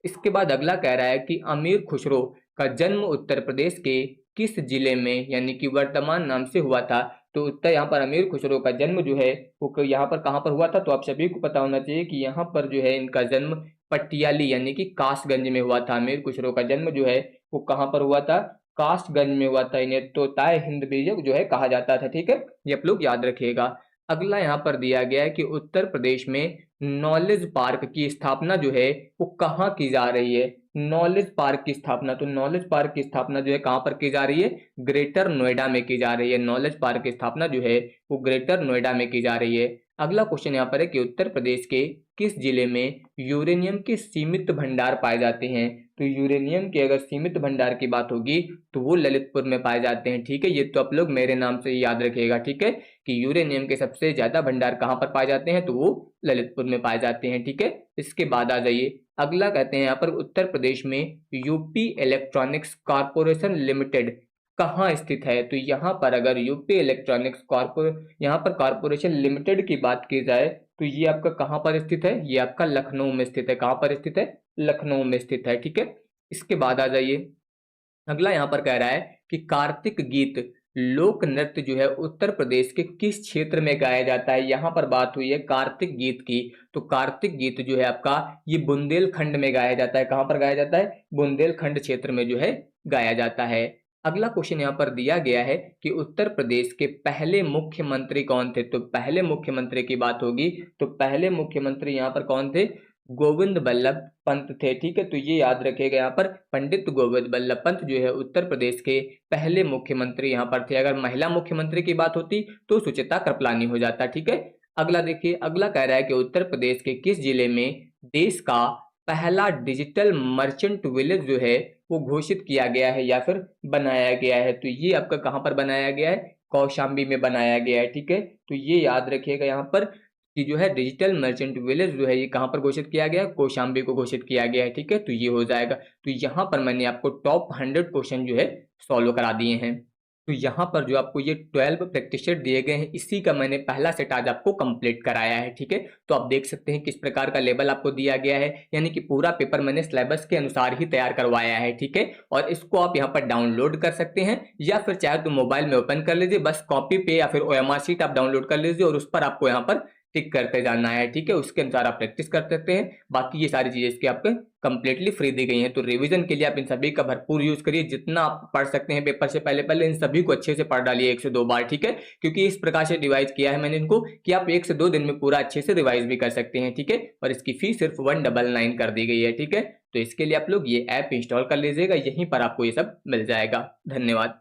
इसके बाद अगला कह रहा है कि अमीर खुसरो का जन्म उत्तर प्रदेश के किस जिले में यानी कि वर्तमान नाम से हुआ था? तो उत्तर यहाँ पर अमीर खुसरो का जन्म जो है वो यहाँ पर कहाँ पर हुआ था? तो आप सभी को पता होना चाहिए कि यहाँ पर जो है इनका जन्म पटियाली यानी कि कासगंज में हुआ था। अमीर खुसरो का जन्म जो है वो कहाँ पर हुआ था? कासगंज में हुआ था। इन्हें तोताए हिंद भी जो है कहा जाता था। ठीक है, ये आप लोग याद रखिएगा। अगला यहाँ पर दिया गया है कि उत्तर प्रदेश में नॉलेज पार्क की स्थापना जो है वो कहाँ की जा रही है? नॉलेज पार्क की स्थापना, तो नॉलेज पार्क की स्थापना जो है कहाँ पर की जा रही है? ग्रेटर नोएडा में की जा रही है। नॉलेज पार्क की स्थापना जो है वो ग्रेटर नोएडा में की जा रही है। अगला क्वेश्चन यहाँ पर है कि उत्तर प्रदेश के किस जिले में यूरेनियम के सीमित भंडार पाए जाते हैं? तो यूरेनियम के अगर सीमित भंडार की बात होगी तो वो ललितपुर में पाए जाते हैं। ठीक है, ये तो आप लोग मेरे नाम से याद रखिएगा। ठीक है, कि यूरेनियम के सबसे ज्यादा भंडार कहाँ पर पाए जाते हैं? तो वो ललितपुर में पाए जाते हैं। ठीक है, इसके बाद आ जाइए अगला। कहते हैं यहाँ पर उत्तर प्रदेश में यूपी इलेक्ट्रॉनिक्स कॉरपोरेशन लिमिटेड कहाँ स्थित है? तो यहाँ पर अगर यूपी इलेक्ट्रॉनिक्स यहाँ पर कॉरपोरेशन लिमिटेड की बात की जाए तो ये आपका कहाँ पर स्थित है? ये आपका लखनऊ में स्थित है। कहाँ पर स्थित है? लखनऊ में स्थित है। ठीक है, इसके बाद आ जाइए अगला। यहाँ पर कह रहा है कि कार्तिक गीत लोक नृत्य जो है उत्तर प्रदेश के किस क्षेत्र में गाया जाता है? यहाँ पर बात हुई है कार्तिक गीत की, तो कार्तिक गीत जो है आपका ये बुंदेलखंड में गाया जाता है। कहाँ पर गाया जाता है? बुंदेलखंड क्षेत्र में जो है गाया जाता है। अगला क्वेश्चन यहाँ पर दिया गया है कि उत्तर प्रदेश के पहले मुख्यमंत्री कौन थे? तो पहले मुख्यमंत्री की बात होगी तो पहले मुख्यमंत्री यहाँ पर कौन थे? गोविंद बल्लभ पंत थे। ठीक है, तो ये याद रखिएगा, यहाँ पर पंडित गोविंद बल्लभ पंत जो है उत्तर प्रदेश के पहले मुख्यमंत्री यहाँ पर थे। अगर महिला मुख्यमंत्री की बात होती तो सुचित्रा कृपलानी हो जाता। ठीक है, अगला देखिए। अगला कह रहा है कि उत्तर प्रदेश के किस जिले में देश का पहला डिजिटल मर्चेंट विलेज जो है वो घोषित किया गया है या फिर बनाया गया है? तो ये आपका कहाँ पर बनाया गया है? कौशाम्बी में बनाया गया है। ठीक है, तो ये याद रखिएगा यहाँ पर कि जो है डिजिटल मर्चेंट विलेज जो है ये कहाँ पर घोषित किया गया? कौशाम्बी को घोषित किया गया है। ठीक है, तो ये हो जाएगा। तो यहाँ पर मैंने आपको टॉप 100 क्वेश्चन जो है सॉल्व करा दिए हैं। तो यहाँ पर जो आपको ये 12 प्रैक्टिस सेट दिए गए हैं इसी का मैंने पहला सेट आज आपको कंप्लीट कराया है। ठीक है, तो आप देख सकते हैं किस प्रकार का लेवल आपको दिया गया है, यानी कि पूरा पेपर मैंने सिलेबस के अनुसार ही तैयार करवाया है। ठीक है, और इसको आप यहाँ पर डाउनलोड कर सकते हैं या फिर चाहे तो मोबाइल में ओपन कर लीजिए, बस कॉपी पे या फिर OMR शीट आप डाउनलोड कर लीजिए और उस पर आपको यहाँ पर टिक करते जाना है। ठीक है, उसके अनुसार आप प्रैक्टिस कर सकते हैं। बाकी ये सारी चीजें इसके आपके कंप्लीटली फ्री दी गई हैं। तो रिवीजन के लिए आप इन सभी का भरपूर यूज करिए, जितना आप पढ़ सकते हैं पेपर से पहले पहले इन सभी को अच्छे से पढ़ डालिए 1 से 2 बार। ठीक है, क्योंकि इस प्रकार से रिवाइज किया है मैंने इनको कि आप 1 से 2 दिन में पूरा अच्छे से रिवाइज भी कर सकते हैं। ठीक है, और इसकी फीस सिर्फ 199 कर दी गई है। ठीक है, तो इसके लिए आप लोग ये ऐप इंस्टॉल कर लीजिएगा, यहीं पर आपको ये सब मिल जाएगा। धन्यवाद।